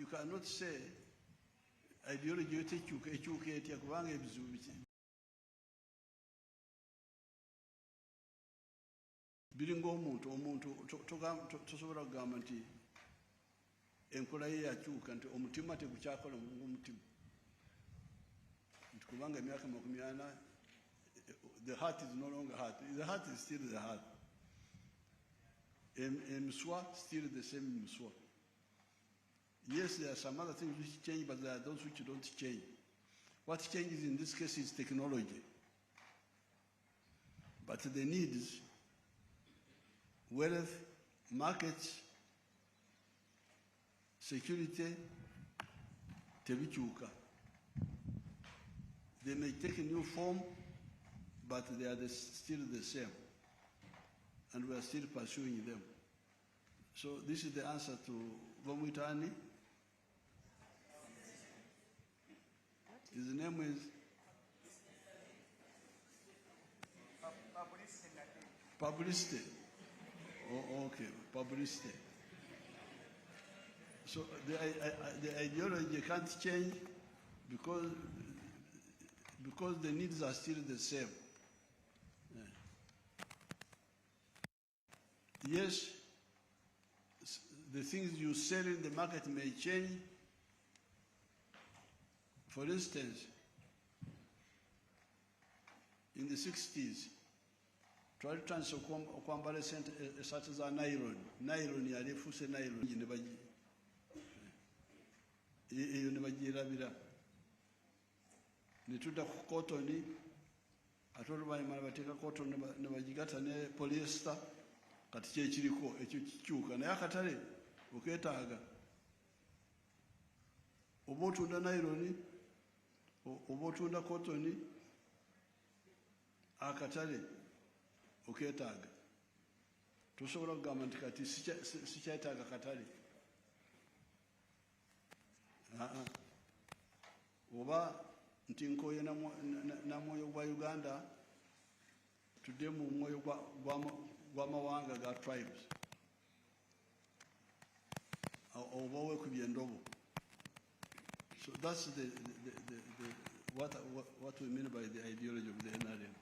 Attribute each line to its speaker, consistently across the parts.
Speaker 1: you cannot say ideology ekyuka etya kubanga ebizibu biringa omuntu tosobola kugamba nti enkola ye yakyuka nti omutima tegukyakola omutima nti kubanga emyaka 40 the heart is no longer heart. The heart is still the heart. Mswa still the same Mswa. Yes, there are some other things which change, but there are those which don't change. What changes in this case is technology. But the needs, wealth, markets, security, tebichuka. They may take a new form, but they are still the same. And we are still pursuing them. So this is the answer to Vomutani. His name is Publicity. Oh, okay, Publicity. So the ideology can't change because the needs are still the same. Yes, the things you sell in the market may change. For instance, in the 60s, twali tutandise okwambala esaati za nylon yali efuuse nylon eyo ne bagirabira ne tudda ku cotton ate oluvannyuma ne bateeka cotton ne bagigatta ne polyester kati kyekiriko ekyo kikyuka naye akatale okeetaaga oba otunda nylon oba otunda cotton akatale okeetaaga tosobola kugamba nti kati sikyetaaga katale oba nti nkooye na mwoyo gwa Uganda tudde mu mwoyo gw'amawanga ga tribes oba wekubye endobo. So that's what we mean by the ideology of the NRM.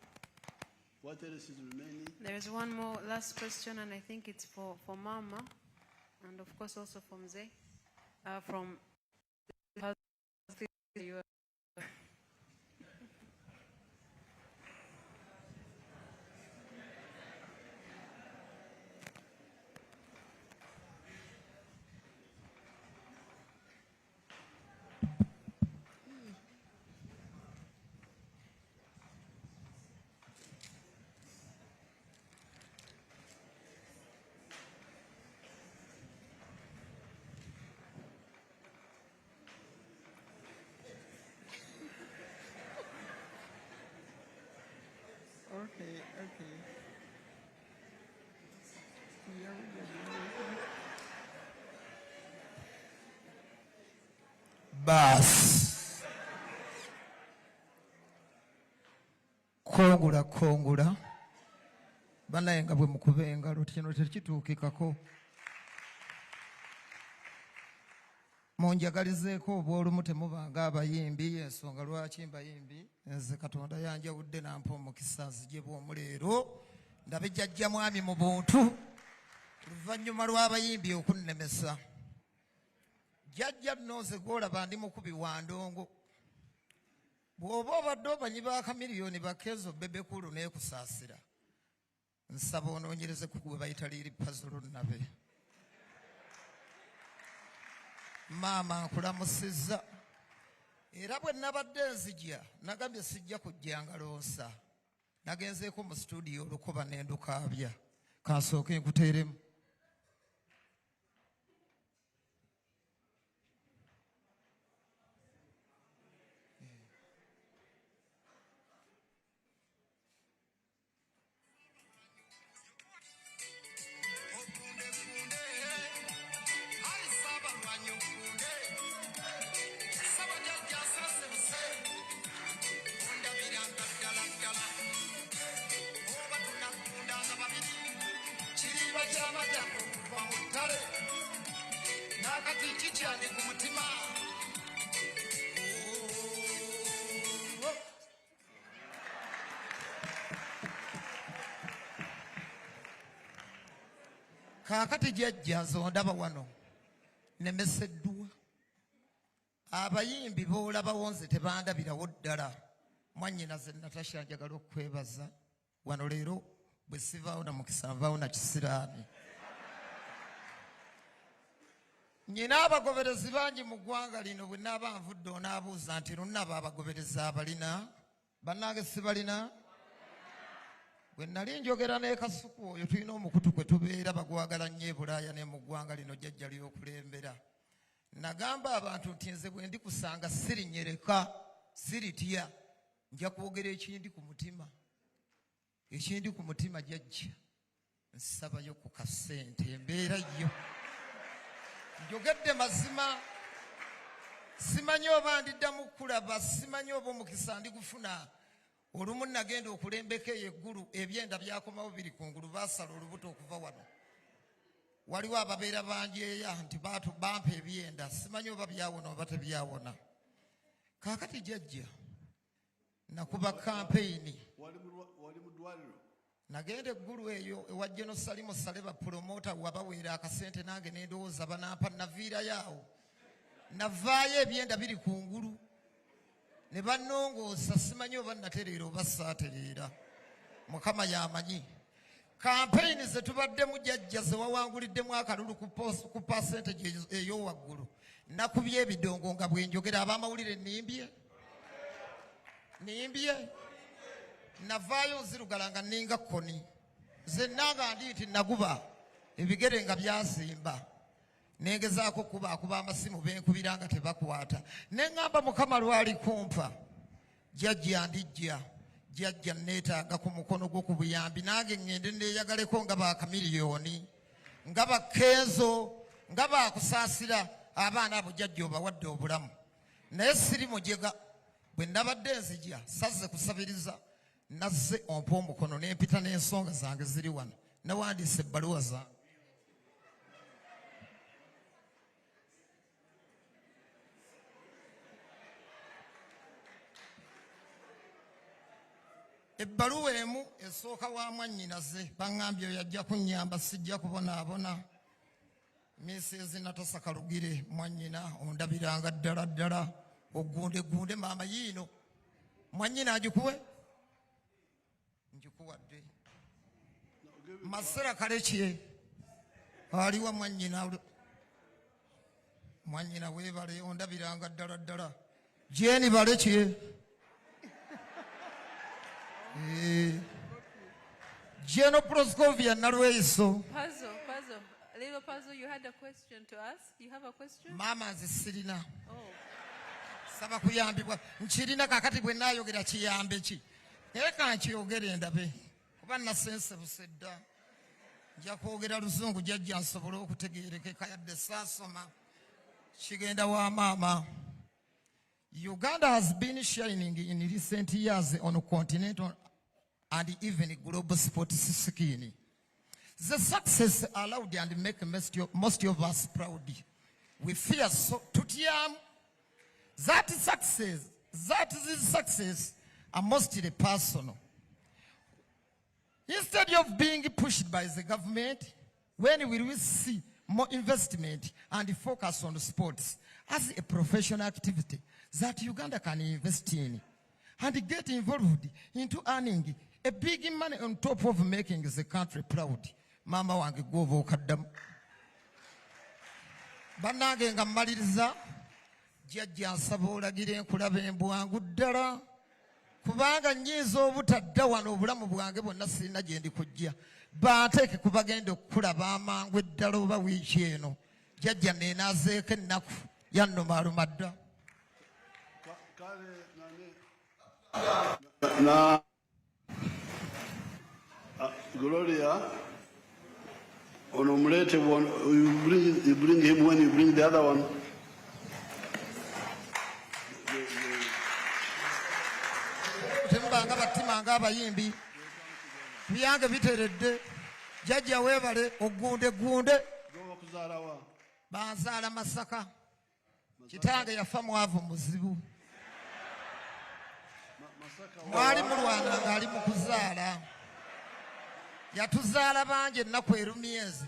Speaker 1: What else is remaining? There is one more last question, and I think it's for Mama, and of course also from Zay, from
Speaker 2: Okay. Bas. Kongula. Banaye nga bwe mukuba engalo kino tekituukikako. Munjagalizeeko obw'olumu temubanga abayimbi ensonga lwaki mbayimbi nze Katonda yanjawudde nampa omukisa nzije bw'omuleero ndabe jjajja mwami mu buntu oluvannyuma lw'abayimbi okunnemesa jjajja nnoze gwolaba ndi mukubi wa ndongo bw'oba obadde obanyi b'akamiliyoni bakezo bebekulu n'ekusaasira nsaba onoonyereze ku gwe bayita liiri pazolo nabe. Maama nkulamusizza era bwe nabadde nzija nagambye sijja kujja ngalonsa nagenzeeko mu studio olukuba n'endukaabya kansooke nkuteeremu. Nakati chichani kumutima Kaakati Jajja nzondaba wano nemeseddwa. Abayimbi boolaba wonze tebandabirawo ddala. Mwannyinaze Natasha njagala okwebaza wano leero bwe sivaawo na mukisa nvaawo na kisiraani. Nyina abagoberezi bangi mu ggwanga lino bwe naaba nvudde onaabuuza nti lunnaba abagoberezi abalina bannange sibalina. Bwe nali njogera ne Kasuku oyo tulina omukutu kwe tubeera bagwagala nnyo e Bulaaya ne mu ggwanga lino Jjajja ly'okulembera. Nagamba abantu nti nze bwe ndikusanga sirinyereka siritya nja kwogera ekindi ku mutima. Ekindi ku mutima Jjajja nsabayo ku kasente embeera yo. Njogedde mazima. Simanyi oba ndiddamu kulaba, simanyi oba omukisa ndigufuna. Olumu nagenda okulembeka eggulu ebyenda byakomawo biri kungulu baasala olubuto okuva wano. Waliwo ababeera banjeeya nti bampa ebyenda, simanyi oba byawona oba tebyawona. Kaakati Jjajja nakuba kampeyini.
Speaker 1: Wali mu ddwaliro?
Speaker 2: Nagenda eggulu eyo ewa General Salimu Saleba promota wabaweera akasente nange n'endowooza banampa naviirayo awo. Navaayo ebyenda biri kungulu. Ne bannongoosa simanyi oba natereera oba saatereera. Mukama y'amanyi. Kampeyini ze tubaddemu Jjajja ze wawanguliddemu akalulu ku percentage ey'owaggulu. Nakubye ebidongo nga bwe njogera ab'amawulire nimbye. Navaayo nzirugala nga nninga kkoni. Nze nanga ndi nti naguba ebigere nga byazimba. Nengezaako kuba amasimu benkubira nga tebakwata. Ne ŋŋamba Mukama lwali kumpa. Jjajja ndijja. Jjajja neetaaga ku mukono gwo ku buyambi nange ŋŋende neeyagaleko nga baakamiliyoni. Nga bakkenzo. Nga baakusaasira abaana abo Jjajja obawadde obulamu. Naye siri mujega. Bwe nabadde nzija sazze kusabiriza. Nazze ompa omukono n'empita n'ensonga zange ziri wano. Nawandiise ebbaluwa zange. Ebbaluwa emu esooka wa mwannyinaze baŋŋambye oyo ajja kunnyamba sijja kubonaabona. Mrs. Natasha Kalugire mwannyina ondabiranga ddala ddala ogundegunde maama yiino. Mwannyina agikuwe? Njikuwadde. Masera Kalekye aliwa mwannyina. Mwannyina weebale ondabiranga ddala ddala. Jeni Balekye. General Proscovia Nalweyiso.
Speaker 3: Puzzle. Little puzzle, you had a question to ask? You have a question?
Speaker 2: Mama nze sirina.
Speaker 3: Oh.
Speaker 2: Saba kuyambibwa. Nkirina kakati bwe naayogera kiyambe ki. Naye kankiyogere ndabe. Kuba nasense busedda. Nja kwogera Luzungu Jjajja nsobole okutegeerekeka yadde saasoma. Kigenda wa maama. Uganda has been shining in recent years on continental and even global sports scene. The success allowed and make most of us proud. We fear so tutiam that this success are mostly personal. Instead of being pushed by the government, when we will see more investment and focus on sports as a professional activity that Uganda can invest in and get involved into earning a big money on top of making the country proud. Mama wange gova okaddamu. Bannange nga mmaliriza Jjajja nsaba olagire enkulaba embwangu ddala kubanga nnyinza obutadda wano obulamu bwange bwonna sirina gye ndikujja. Banteeke ku bagenda okukulaba amangu eddala oba wiiki eno. Jjajja neenaazeeko ennaku yannumaluma dda.
Speaker 1: Gloria, ono mulete one, you bring him when you bring the other one.
Speaker 2: Tembanga batimanga abayimbi. Byange biteredde. Jjajja weebale ogunde. Banzaala Masaka. Kitange yafa mwavu muzibu. Mwali mulwana ng'ali mu kuzaala. Yatuzaala bangi ennaku erumyezi.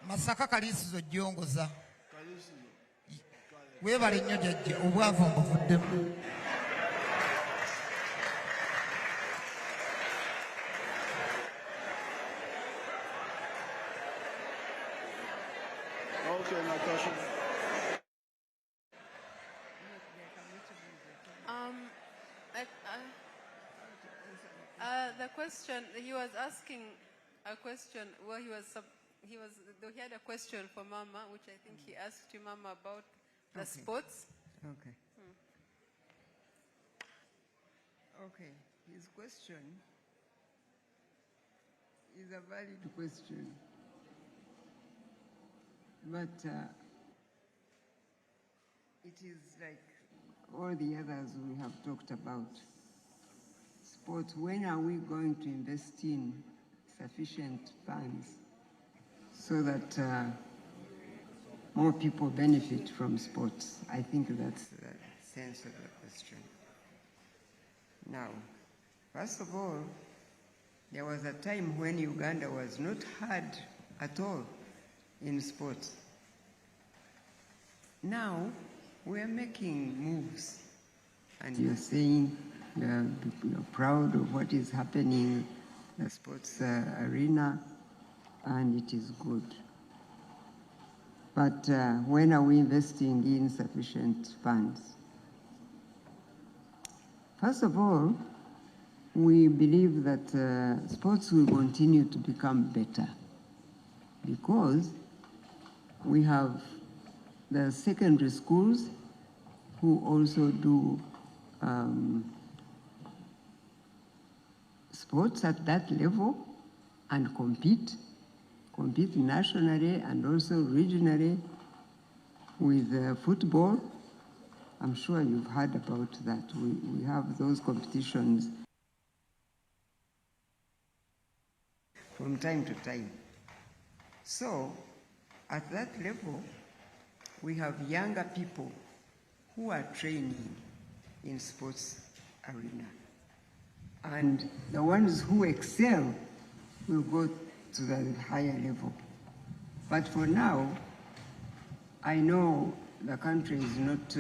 Speaker 2: Masaka Kaliisizo Jjongoza.
Speaker 1: Kaliisizo.
Speaker 2: Weebale nnyo Jajja, obwavu mbuvuddemu.
Speaker 1: Okay, Natasha.
Speaker 3: The question, he was asking a question, well, he had a question for Mama, which I think he asked you, Mama, about the sports.
Speaker 4: Okay. Okay, his question is a valid question, but it is like all the others we have talked about. Sports, when are we going to invest in sufficient funds so that more people benefit from sports? I think that's the sense of the question. Now, first of all, there was a time when Uganda was not hard at all in sports. Now, we are making moves, and you're saying you're proud of what is happening in the sports arena, and it is good. But when are we investing in sufficient funds? First of all, we believe that sports will continue to become better because we have the secondary schools who also do sports at that level and compete nationally and also regionally with football. I'm sure you've heard about that. We have those competitions from time to time. So, at that level, we have younger people who are training in sports arena. And the ones who excel will go to the higher level. But for now, I know the country is not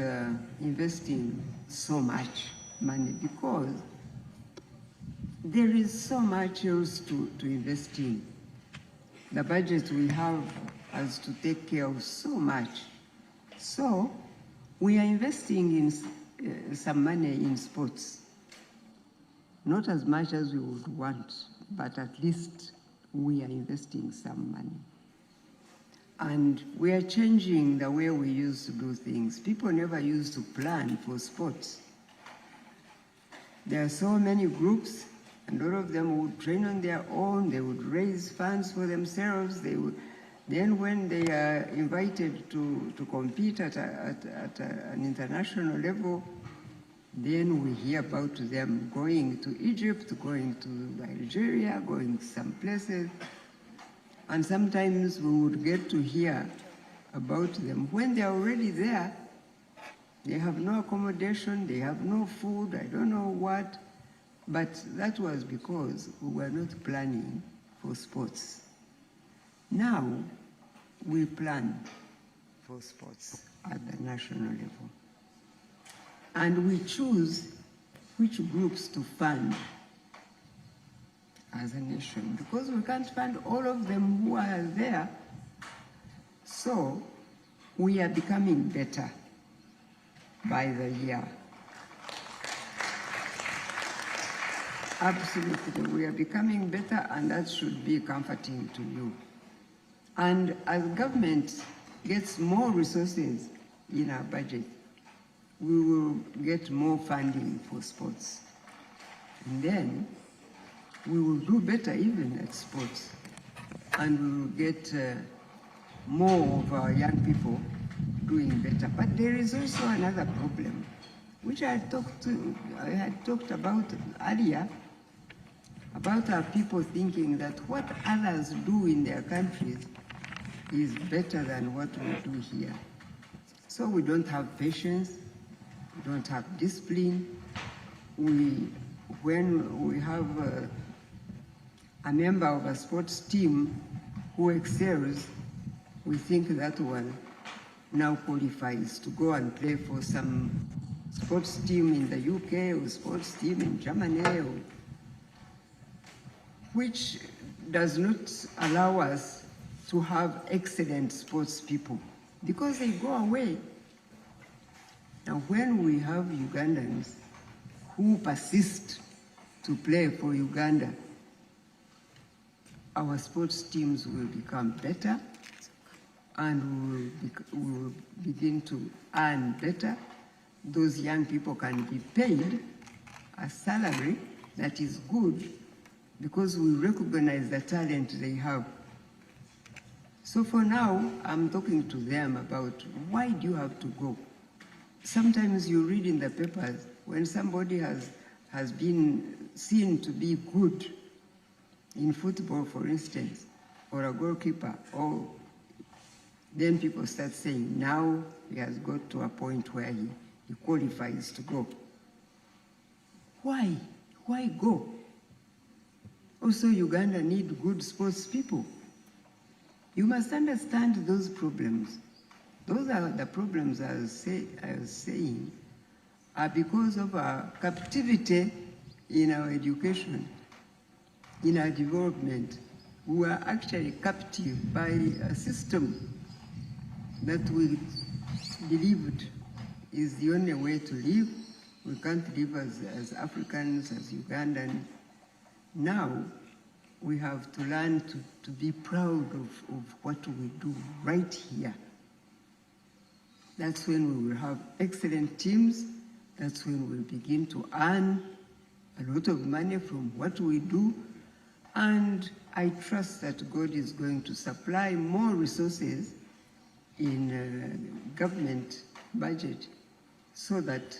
Speaker 4: investing so much money because there is so much else to invest in. The budget we have has to take care of so much. So we are investing in some money in sports. Not as much as we would want, but at least we are investing some money. And we are changing the way we used to do things. People never used to plan for sports. There are so many groups, and all of them would train on their own. They would raise funds for themselves. Then when they are invited to compete at an international level, then we hear about them going to Egypt, going to Nigeria, going some places. And sometimes we would get to hear about them when they're already there. They have no accommodation, they have no food, I don't know what. But that was because we were not planning for sports. Now, we plan for sports at the national level. And we choose which groups to fund as a nation, because we can't fund all of them who are there. So we are becoming better by the year. Absolutely, we are becoming better, and that should be comforting to you. And as government gets more resources in our budget, we will get more funding for sports. And then we will do better even at sports. And we will get more of our young people doing better. But there is also another problem, which I had talked about earlier, about our people thinking that what others do in their countries is better than what we do here. So we don't have patience, we don't have discipline. When we have a member of a sports team who excels, we think that one now qualifies to go and play for some sports team in the UK or sports team in Germany, which does not allow us to have excellent sports people because they go away. Now, when we have Ugandans who persist to play for Uganda, our sports teams will become better and we will begin to earn better. Those young people can be paid a salary that is good because we recognize the talent they have. So for now, I'm talking to them about why do you have to go? Sometimes you read in the papers when somebody has been seen to be good in football, for instance, or a goalkeeper, or then people start saying, now he has got to a point where he qualifies to go. Why? Why go? Also, Uganda need good sports people. You must understand those problems. Those are the problems I was saying are because of our captivity in our education, in our development. We are actually captive by a system that we believed is the only way to live. We can't live as Africans, as Ugandans. Now, we have to learn to be proud of what we do right here. That's when we will have excellent teams. That's when we'll begin to earn a lot of money from what we do. And I trust that God is going to supply more resources in government budget so that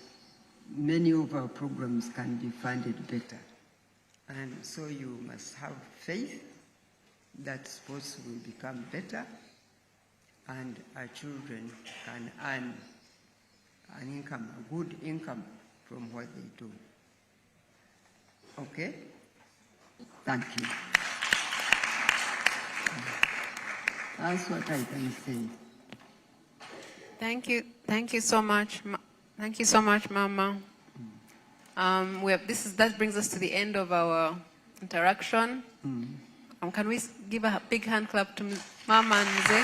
Speaker 4: many of our programs can be funded better. And so you must have faith that sports will become better and our children can earn an income, a good income from what they do. Okay? Thank you. That's what I can say.
Speaker 3: Thank you. Thank you so much. Thank you so much, Mama. That brings us to the end of our interaction. Can we give a big hand clap to Mama and Mzee?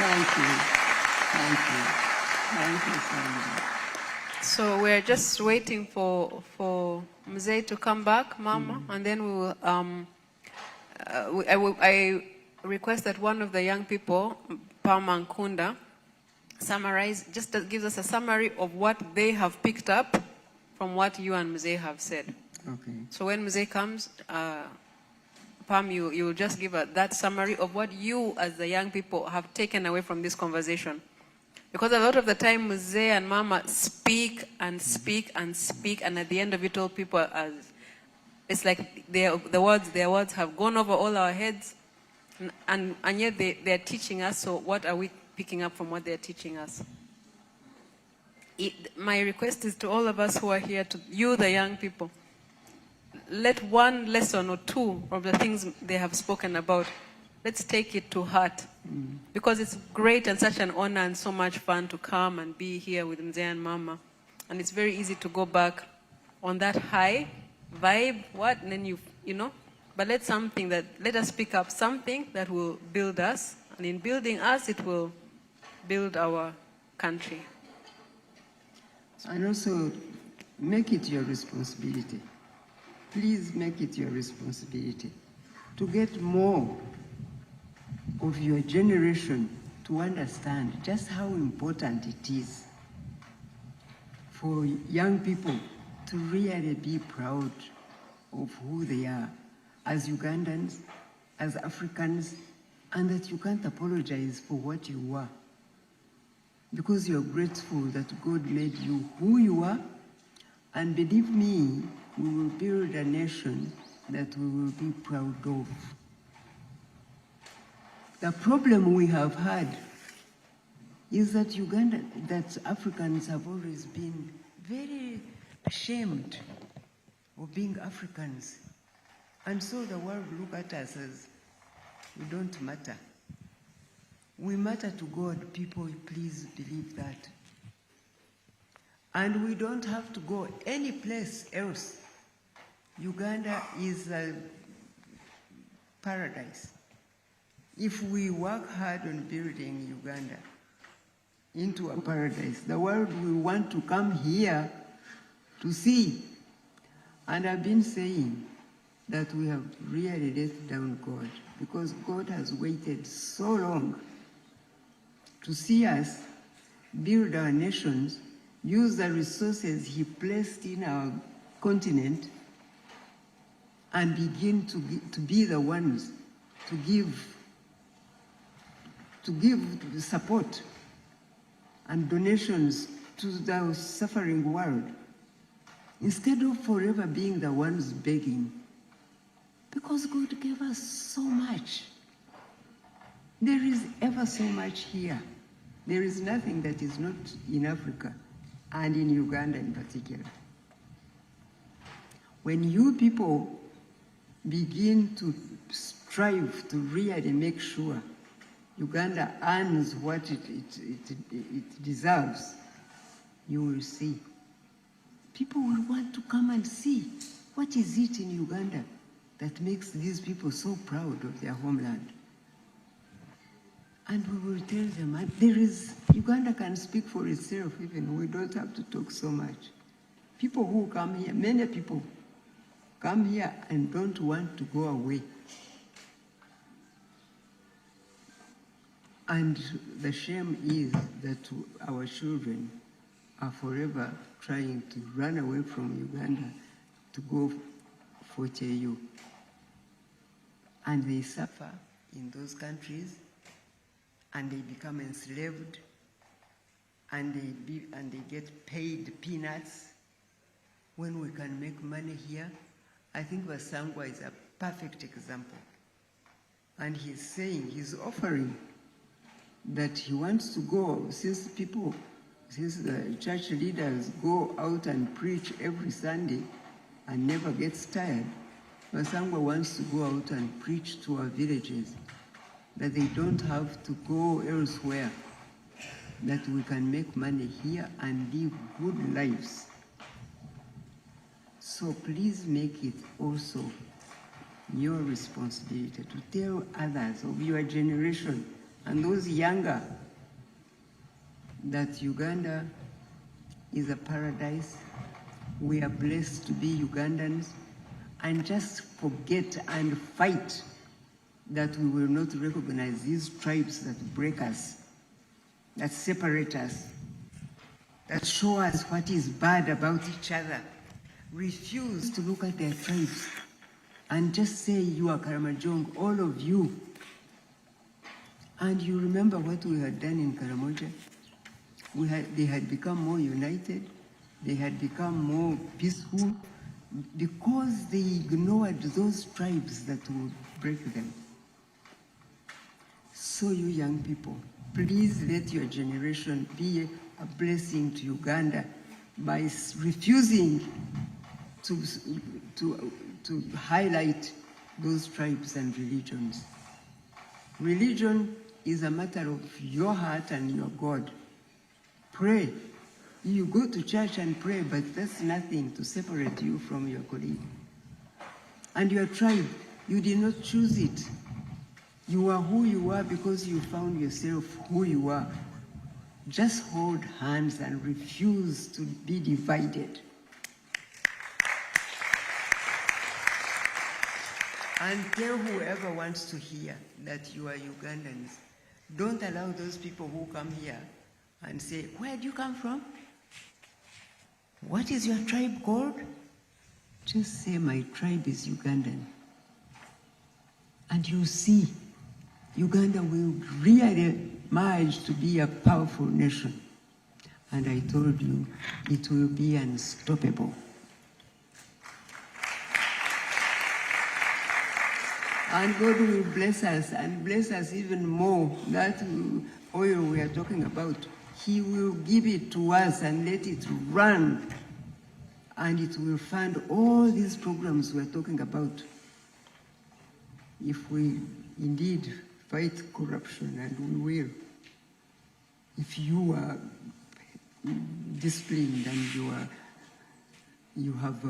Speaker 4: Thank you. Thank you. Thank you so much.
Speaker 3: So we're just waiting for Mzee to come back, Mama, and then we will. I request that one of the young people, Palma Nkunda, gives us a summary of what they have picked up from what you and Mzee have said.
Speaker 4: Okay.
Speaker 3: So when Mzee comes, Pam, you will just give that summary of what you as the young people have taken away from this conversation. Because a lot of the time Mzee and Mama speak and speak and speak, and at the end of it all, people it's like their words have gone over all our heads, and yet they're teaching us. So what are we picking up from what they're teaching us? My request is to all of us who are here, to you, the young people, let one lesson or two of the things they have spoken about, let's take it to heart. Because it's great and such an honor and so much fun to come and be here with Mzee and Mama. And it's very easy to go back on that high vibe, and then you know. But let us pick up something that will build us. And in building us, it will build our country.
Speaker 4: And also, make it your responsibility. Please make it your responsibility to get more of your generation to understand just how important it is for young people to really be proud of who they are as Ugandans, as Africans, and that you can't apologize for what you are. Because you're grateful that God made you who you are, and believe me, we will build a nation that we will be proud of. The problem we have had is that Africans have always been very ashamed of being Africans. And so the world look at us as we don't matter. We matter to God. People, please believe that. And we don't have to go any place else. Uganda is a paradise. If we work hard on building Uganda into a paradise, the world will want to come here to see. And I've been saying that we have really let down God, because God has waited so long to see us build our nations, use the resources He placed in our continent, and begin to be the ones to give support and donations to the suffering world, instead of forever being the ones begging. Because God gave us so much. There is ever so much here. There is nothing that is not in Africa, and in Uganda in particular. When you people begin to strive to really make sure Uganda earns what it deserves, you will see. People will want to come and see what is it in Uganda that makes these people so proud of their homeland. And we will tell them, Uganda can speak for itself even. We don't have to talk so much. People who come here, many people come here and don't want to go away. And the shame is that our children are forever trying to run away from Uganda to go for TAU. And they suffer in those countries, and they become enslaved, and they get paid peanuts when we can make money here. I think Basangwa is a perfect example. And he's offering that he wants to go, since the church leaders go out and preach every Sunday and never gets tired, Basangwa wants to go out and preach to our villages, that they don't have to go elsewhere, that we can make money here and live good lives. So please make it also your responsibility to tell others of your generation and those younger that Uganda is a paradise. We are blessed to be Ugandans, and just forget and fight that we will not recognize these tribes that break us, that separate us, that show us what is bad about each other. Refuse to look at their tribes and just say, you are Karamojong, all of you. And you remember what we had done in Karamoja? They had become more united, they had become more peaceful, because they ignored those tribes that would break them. So you young people, please let your generation be a blessing to Uganda by refusing to highlight those tribes and religions. Religion is a matter of your heart and your God. Pray. You go to church and pray, but that's nothing to separate you from your colleague. And your tribe, you did not choose it. You are who you are because you found yourself who you are. Just hold hands and refuse to be divided. And tell whoever wants to hear that you are Ugandans. Don't allow those people who come here and say, where do you come from? What is your tribe called? Just say, my tribe is Ugandan. And you see, Uganda will really merge to be a powerful nation. And I told you, it will be unstoppable. And God will bless us, and bless us even more. That oil we are talking about, He will give it to us and let it run. And it will fund all these programs we're talking about. If we indeed fight corruption, and we will. If you are disciplined and you have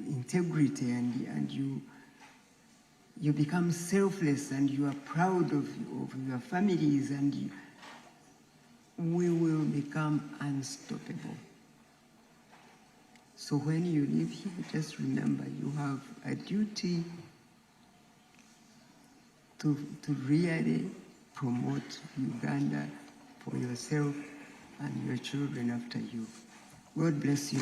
Speaker 4: integrity and you become selfless and you are proud of your families, and we will become unstoppable. So when you live here, just remember you have a duty to really promote Uganda for yourself and your children after you. God bless you.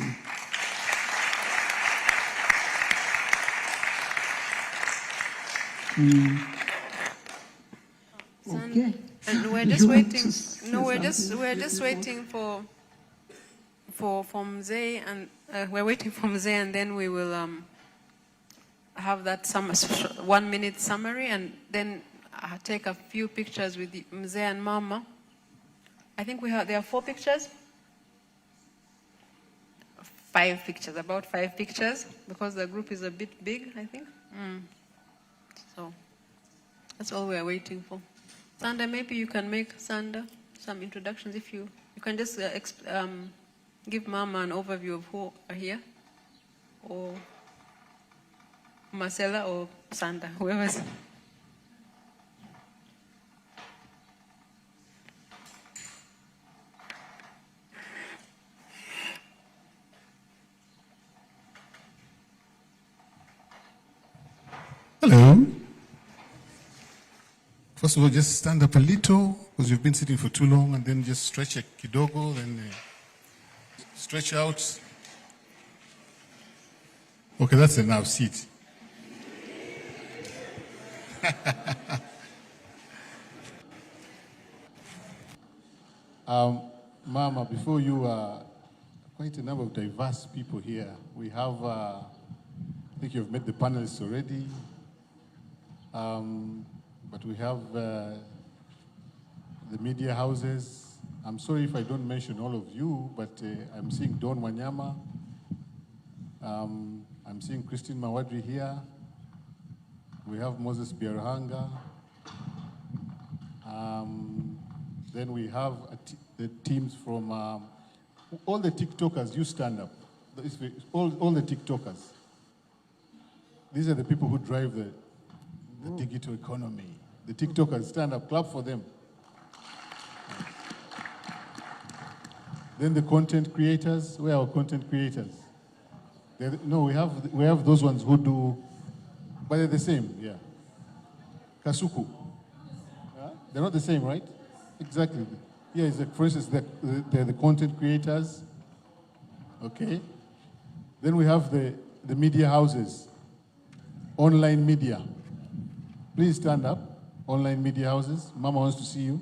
Speaker 4: Okay.
Speaker 3: And we're just waiting. No, we're just waiting for Mzee, and we're waiting for Mzee, and then we will have that 1 minute summary, and then take a few pictures with Mzee and Mama. I think there are 4 pictures. 5 pictures, about 5 pictures, because the group is a bit big, I think. So that's all we are waiting for. Sanda, maybe you can make some introductions. If you can just give Mama an overview of who are here, or Marcella or Sanda, whoever's.
Speaker 5: Hello. First of all, just stand up a little, because you've been sitting for too long, and then just stretch a kidogo, then stretch out. Okay, that's enough. Sit. Mama, before you, quite a number of diverse people here. We have, I think you've met the panelists already. But we have the media houses. I'm sorry if I don't mention all of you, but I'm seeing Don Wanyama. I'm seeing Christine Mawadri here. We have Moses Biarhanga. Then we have the teams from all the TikTokers. You stand up. All the TikTokers. These are the people who drive the digital economy. The TikTokers, stand up, clap for them. Then the content creators, where are our content creators? No, we have those ones who do, but they're the same, yeah. Kasuku. They're not the same, right? Exactly. Yeah, it's like, for instance, they're the content creators. Okay. Then we have the media houses, online media. Please stand up, online media houses. Mama wants to see you.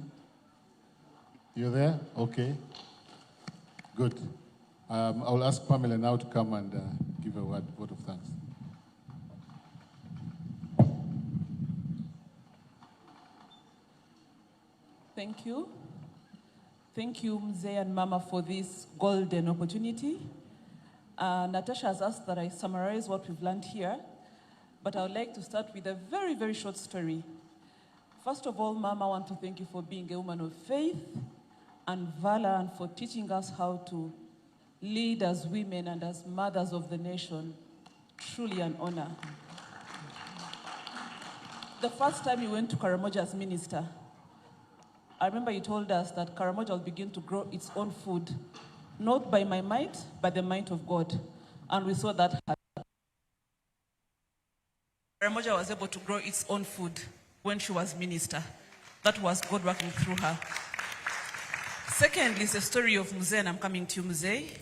Speaker 5: You're there? Okay. Good. I'll ask Pamela now to come and give a word of thanks.
Speaker 6: Thank you. Thank you, Mzee and Mama, for this golden opportunity. Natasha has asked that I summarize what we've learned here, but I would like to start with a very, very short story. First of all, Mama, I want to thank you for being a woman of faith and valor, and for teaching us how to lead as women and as mothers of the nation. Truly an honor. The first time you went to Karamoja as minister, I remember you told us that Karamoja will begin to grow its own food, not by my might, but the might of God. And we saw that Karamoja was able to grow its own food when she was minister. That was God working through her. Secondly, is the story of Mzee, and I'm coming to you, Mzee,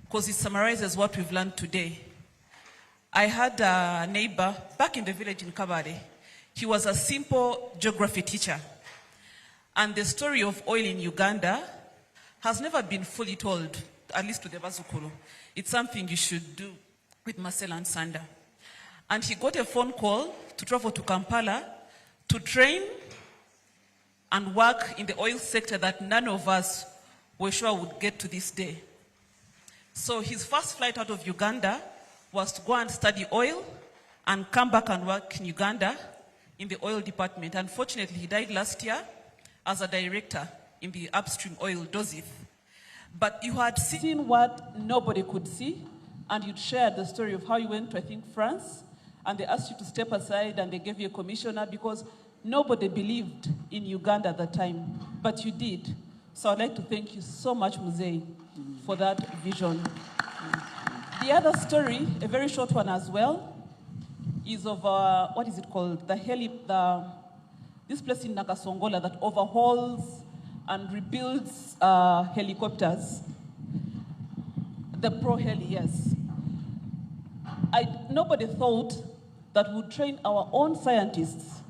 Speaker 6: because it summarizes what we've learned today. I had a neighbor back in the village in Kabare. He was a simple geography teacher. And the story of oil in Uganda has never been fully told, at least to the Bazukulu. It's something you should do with Marcel and Sanda. And he got a phone call to travel to Kampala to train and work in the oil sector that none of us were sure would get to this day. So his first flight out of Uganda was to go and study oil and come back and work in Uganda in the oil department. Unfortunately, he died last year as a director in the upstream oil, Dozith. But you had seen what nobody could see, and you'd shared the story of how you went to, I think, France, and they asked you to step aside and they gave you a commissioner because nobody believed in Uganda at the time, but you did. So I'd like to thank you so much, Muzei, for that vision. The other story, a very short one as well, is of, what is it called? This place in Nakasongola that overhauls and rebuilds helicopters. The Pro Heli, yes. Nobody thought that we'd train our own scientists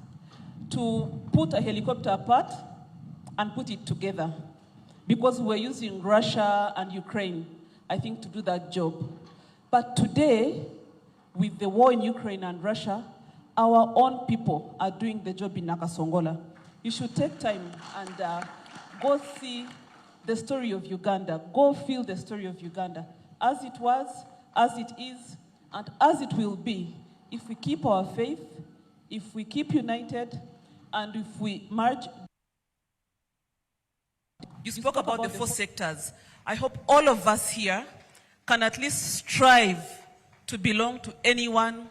Speaker 6: to put a helicopter apart and put it together, because we're using Russia and Ukraine, I think, to do that job. But today, with the war in Ukraine and Russia, our own people are doing the job in Nakasongola. You should take time and go see the story of Uganda. Go feel the story of Uganda, as it was, as it is, and as it will be, if we keep our faith, if we keep united, and if we merge. You spoke about the 4 sectors. I hope all of us here can at least strive to belong to any one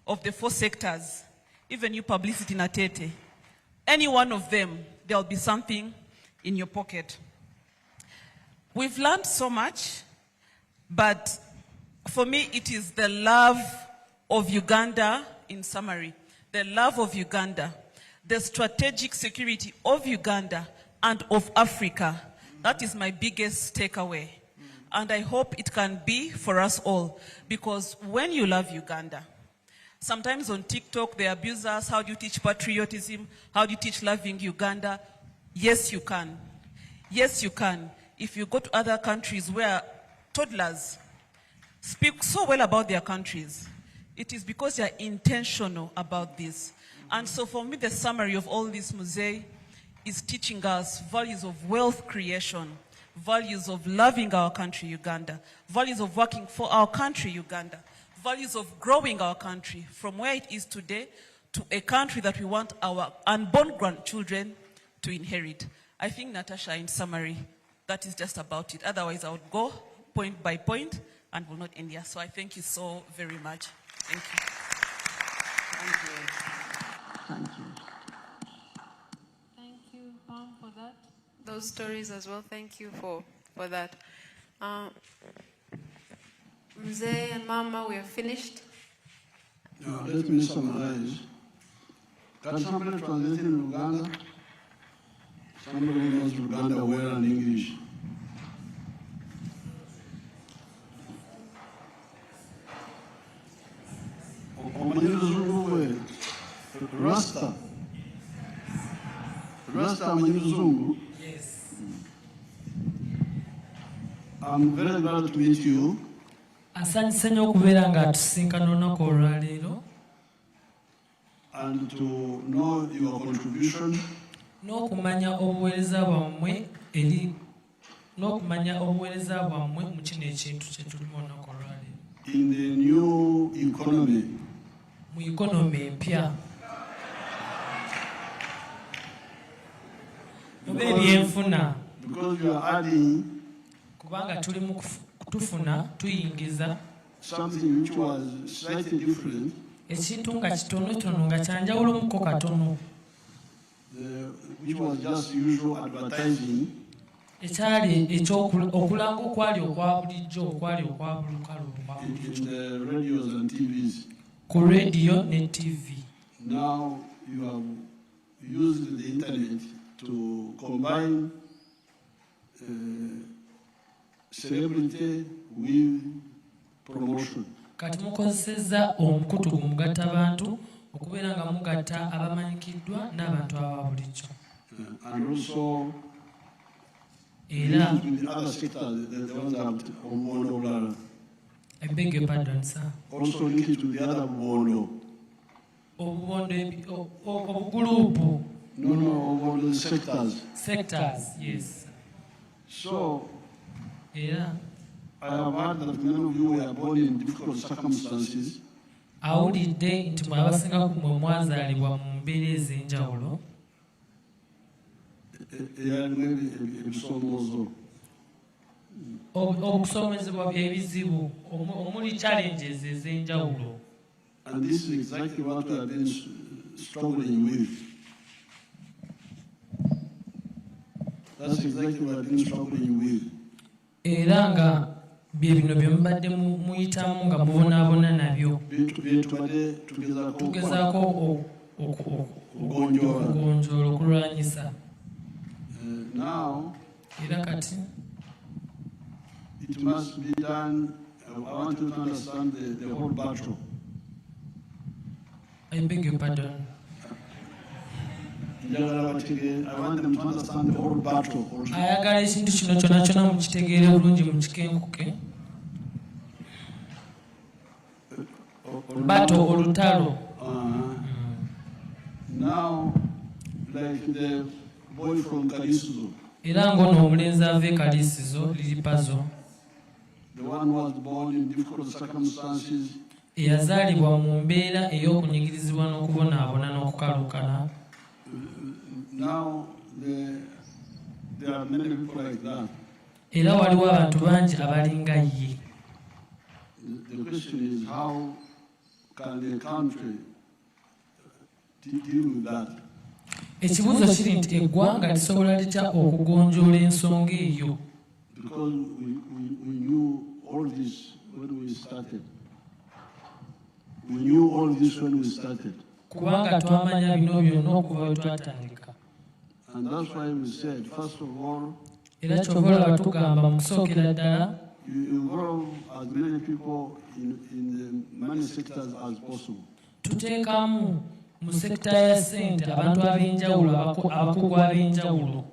Speaker 6: of the 4 sectors. Even you, Publicity Natete. Any one of them, there'll be something in your pocket. We've learned so much, but for me, it is the love of Uganda, in summary, the love of Uganda, the strategic security of Uganda and of Africa. That is my biggest takeaway. And I hope it can be for us all, because when you love Uganda, sometimes on TikTok they abuse us. How do you teach patriotism? How do you teach loving Uganda? Yes, you can. Yes, you can. If you go to other countries where toddlers speak so well about their countries, it is because they are intentional about this. And so for me, the summary of all this, Muzei, is teaching us values of wealth creation, values of loving our country, Uganda, values of working for our country, Uganda, values of growing our country from where it is today to a country that we want our unborn grandchildren to inherit. I think, Natasha, in summary, that is just about it. Otherwise, I would go point by point and will not end here. So I thank you so very much. Thank you.
Speaker 4: Thank you. Thank you.
Speaker 3: Thank you, Pam, for that. Those stories as well. Thank you for that. Mzee and Mama, we are finished.
Speaker 1: Now, let me summarize. Can somebody translate in Uganda? Somebody who knows Uganda well in English. Rasta. Rasta Manyuzungu.
Speaker 7: Yes.
Speaker 1: I'm very glad to meet you.
Speaker 7: Asanyise nnyo okubeera nga tusinkana olunaku olwaleero.
Speaker 1: And to know your contribution.
Speaker 7: N'okumanya obuweereza bwammwe eri n'okumanya obuweereza bwammwe mu kino ekintu kye tulimu olunaku olwaleero.
Speaker 1: In the new economy.
Speaker 7: Mu ikonomi empya.
Speaker 1: Because you are adding
Speaker 7: kubanga tuli mu kutufuna tuyingiza
Speaker 1: something which was slightly different,
Speaker 7: ekintu nga kitonotono nga kyanjawulomuko katono,
Speaker 1: which was just usual advertising,
Speaker 7: ekyali okulanga okwali okwa bulijjo okwali okwa bulukalu
Speaker 1: in the radios and TVs.
Speaker 7: ku radio ne TV.
Speaker 1: Now you have used the internet to combine celebrity with promotion.
Speaker 7: Kati mukozesezza omukutu gumugatta abantu okubeera nga mugatta abamanyikiddwa n'abantu aba bulijjo.
Speaker 1: And also
Speaker 7: era
Speaker 1: the other sectors, the ones that are
Speaker 7: I beg your pardon, sir.
Speaker 1: also linked to the other bondo.
Speaker 7: Obubondo obugulupu.
Speaker 1: No, the sectors.
Speaker 7: Sectors, yes.
Speaker 1: So,
Speaker 7: Era
Speaker 1: I have heard that many of you were born in difficult circumstances.
Speaker 7: awulidde nti mwe abasinga ku mwe mwazaalibwa mu mbeera ez'enjawulo
Speaker 1: eyalimu ebisoomoozo
Speaker 7: okusomezebwa byebizibu omuli challenges ez'enjawulo.
Speaker 1: and this is exactly what we have been struggling with. That's exactly what we have been struggling with.
Speaker 7: Era nga bye bino bye mubadde muyitamu nga mubonaabona nabyo
Speaker 1: Tubadde
Speaker 7: tugezaako okugonjoola okulwanyisa.
Speaker 1: Now
Speaker 7: Era kati
Speaker 1: it must be done. I want you to understand the whole battle.
Speaker 7: I beg your pardon.
Speaker 1: I want them to understand the whole battle.
Speaker 7: Ayagala ekintu kino kyonna kyonna mukitegeere bulungi mukikenkuke. Bato olutalo.
Speaker 1: Now, like the boy from Kalisizo,
Speaker 7: Era ng'ono omulenzi ava e Kalisizo liripazo
Speaker 1: the one who was born in difficult circumstances,
Speaker 7: eyazaalibwa mu mbeera ey'okunyigirizibwa n'okubonaabona n'okukalukana.
Speaker 1: now there are many people like that.
Speaker 7: Era waliwo abantu bangi abalinga ye.
Speaker 1: The question is, how can the country deal with that?
Speaker 7: Ekibuuzo kiri nti eggwanga lisobola litya okugonjoola ensonga eyo.
Speaker 1: Because we knew all this when we started. We knew all this when we started.
Speaker 7: Kubanga twamanya bino byonna okuva we twatandika.
Speaker 1: And that's why we said, first of all,
Speaker 7: Era kyova olaba tugamba mu kusookera ddala
Speaker 1: you involve as many people in the money sectors as possible.
Speaker 7: tuteekamu mu sekita ya ssente abantu ab'enjawulo abakugu ab'enjawulo.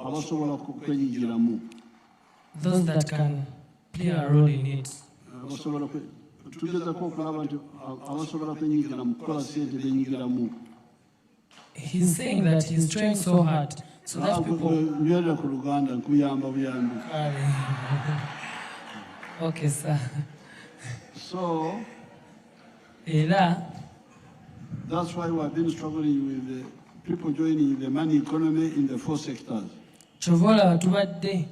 Speaker 1: Abasobola kwenyigiramu.
Speaker 7: Those that can play a role in it.
Speaker 1: Tugezaako okulaba nti abasobola kwenyigira mu kukola ssente benyigiramu.
Speaker 7: He's saying that he's trying so hard so that people.
Speaker 1: Nywera ku Luganda nkuyamba buyambi.
Speaker 7: Okay, sir.
Speaker 1: So
Speaker 7: Era
Speaker 1: that's why we have been struggling with the people joining the money economy in the four sectors.
Speaker 7: kyova olaba tubadde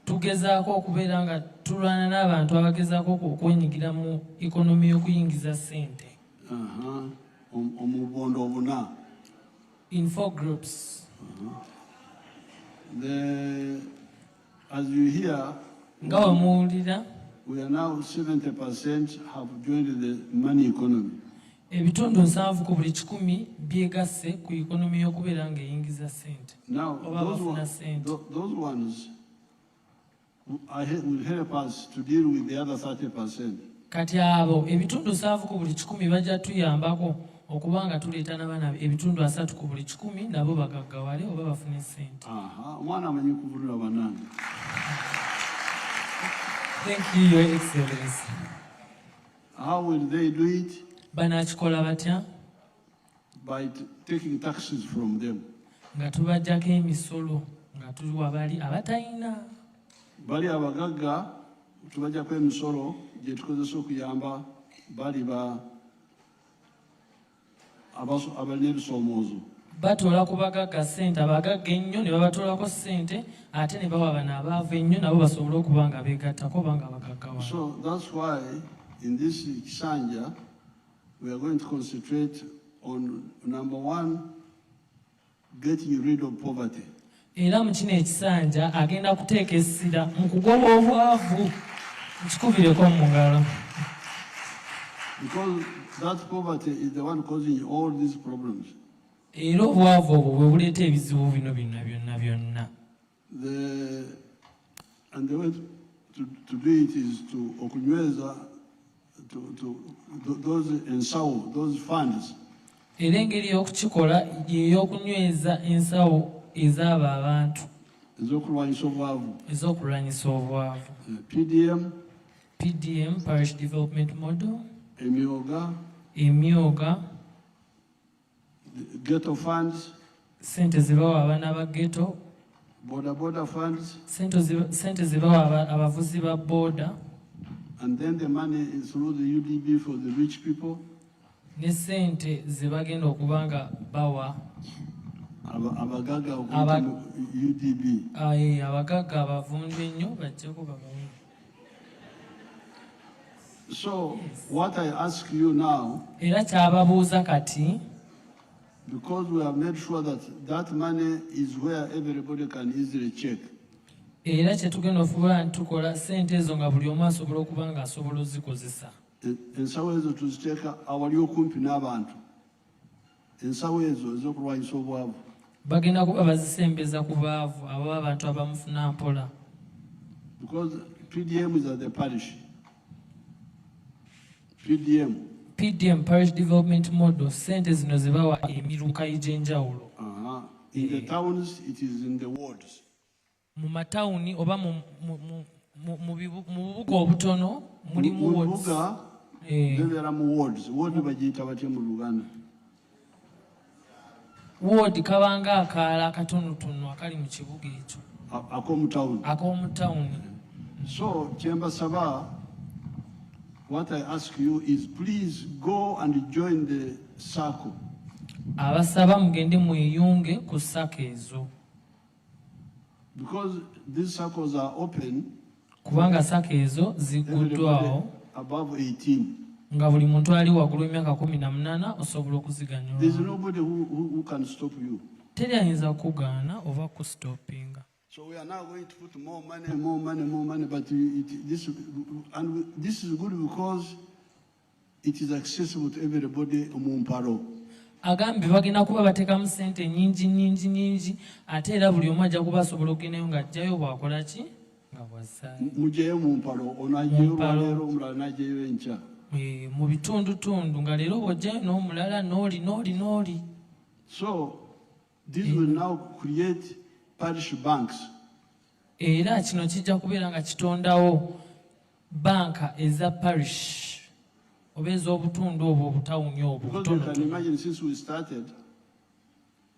Speaker 7: tugezaako okubeera nga tulwana n'abantu abagezaako okwenyigira mu ikonomi y'okuyingiza ssente.
Speaker 1: Omubondo obuna.
Speaker 7: In 4 groups.
Speaker 1: As you hear,
Speaker 7: nga wamuwulira
Speaker 1: we are now 70% have joined the money economy.
Speaker 7: ebitundu 7 ku buli 100 byegasse ku ikonomi y'okubeera ng'eyingiza ssente oba bafuna ssente.
Speaker 1: Those ones will help us to deal with the other 30%.
Speaker 7: Kati abo ebitundu 7 ku buli 100 bajja tuyambako okuba nga tuleeta n'abaana ebitundu 3 ku buli 100 nabo bagaggawale oba bafune ssente.
Speaker 1: Omwana amanyi kuvulula bannange.
Speaker 7: Thank you, Your Excellency.
Speaker 1: How will they do it?
Speaker 7: Banakikola batya?
Speaker 1: By taking taxes from them.
Speaker 7: Nga tubajjako emisolo nga tuwa bali abatalina.
Speaker 1: Bali abagagga tubajjako emisolo gye tukozesa okuyamba bali abalina ebisoomoozo.
Speaker 7: Batoola ku bagagga ssente abagagga ennyo ne babatoolako ssente ate ne bawa bano abaavu ennyo nabo basobole okuba nga beegattako oba nga bagaggawa.
Speaker 1: So that's why in this Kisanja we are going to concentrate on number 1, getting rid of poverty.
Speaker 7: Era mu kino ekisanja agenda kuteeka essira mu kugoba obwavu nkikubireko mu ngalo.
Speaker 1: Because that poverty is the one causing all these problems.
Speaker 7: Era obwavu obwo bwe buleeta ebizibu bino byonna byonna.
Speaker 1: And the way to do it is to okunyweza to those ensawo, those funds.
Speaker 7: Era engeri y'okukikola y'eyokunyweza ensawo ez'abo abantu ez'okulwanyisa obwavu. PDM, Parish Development Model. Emyoga.
Speaker 1: Ghetto funds.
Speaker 7: Sente zibawa abaana ba ghetto.
Speaker 1: Border funds.
Speaker 7: Sente zibawa abavuzi ba boda.
Speaker 1: And then the money is through the UDB for the rich people.
Speaker 7: ne ssente ze bagenda okuba nga bawa
Speaker 1: Abagaga okuyita mu UDB.
Speaker 7: abagagga abavundu ennyo bajjeko babawe.
Speaker 1: So what I ask you now,
Speaker 7: Era kyababuuza kati,
Speaker 1: because we have made sure that that money is where everybody can easily check.
Speaker 7: era kye tugenda okuba nti tukola ssente ezo nga buli omu asobola okuba ng'asobola ozikozesa.
Speaker 1: Ensawo ezo tuziteeka awali okumpi n'abantu. Ensawo ezo ez'okulwanyisa obwavu.
Speaker 7: Bagenda kuba bazisembeza ku baavu abo abantu abamufuna mpola.
Speaker 1: Because PDM is at the parish. PDM,
Speaker 7: Parish Development Model, ssente zino ze bawa emiruka egy'enjawulo.
Speaker 1: In the towns, it is in the wards.
Speaker 7: Mu matawuni oba mu bubuga obutono mulimu wards.
Speaker 1: Then there are wards. Ward bagiyita batya mu Luganda?
Speaker 7: Ward kabanga akaala akatonotono akali mu kibuga ekyo. Ak'omu tawuni.
Speaker 1: So, Kyembasaba, what I ask you is please go and join the circle.
Speaker 7: Abasaba mugende mweyunge ku ssako ezo.
Speaker 1: Because these circles are open.
Speaker 7: Kubanga ssako ezo ziguddwawo.
Speaker 1: Above 18.
Speaker 7: Nga buli muntu ali waggulu w'emyaka 18 osobola okuziganyulwa.
Speaker 1: There is nobody who can stop you.
Speaker 7: Teri ayinza kugaana oba kustopinga.
Speaker 1: So we are now going to put more money, but this is good because it is accessible to everybody omumparo.
Speaker 7: Agambye bagenda kuba bateekamu ssente nyingi ate era buli omu ajja kuba asobola okugendayo ng'ajjayo bw'akola ki nga bw'assaayo.
Speaker 1: Mujeyo mumparo, ono ajjayo olwaleero omulala n'ajjayo enkya.
Speaker 7: Mu bitundutundu nga leero bw'ojjayo n'omulala n'oli.
Speaker 1: So this will now create parish banks.
Speaker 7: Era kino kijja kubeera nga kitondawo banka eza parish oba ez'obutundu obwo obutawuni obwo.
Speaker 1: Because you can imagine, since we started,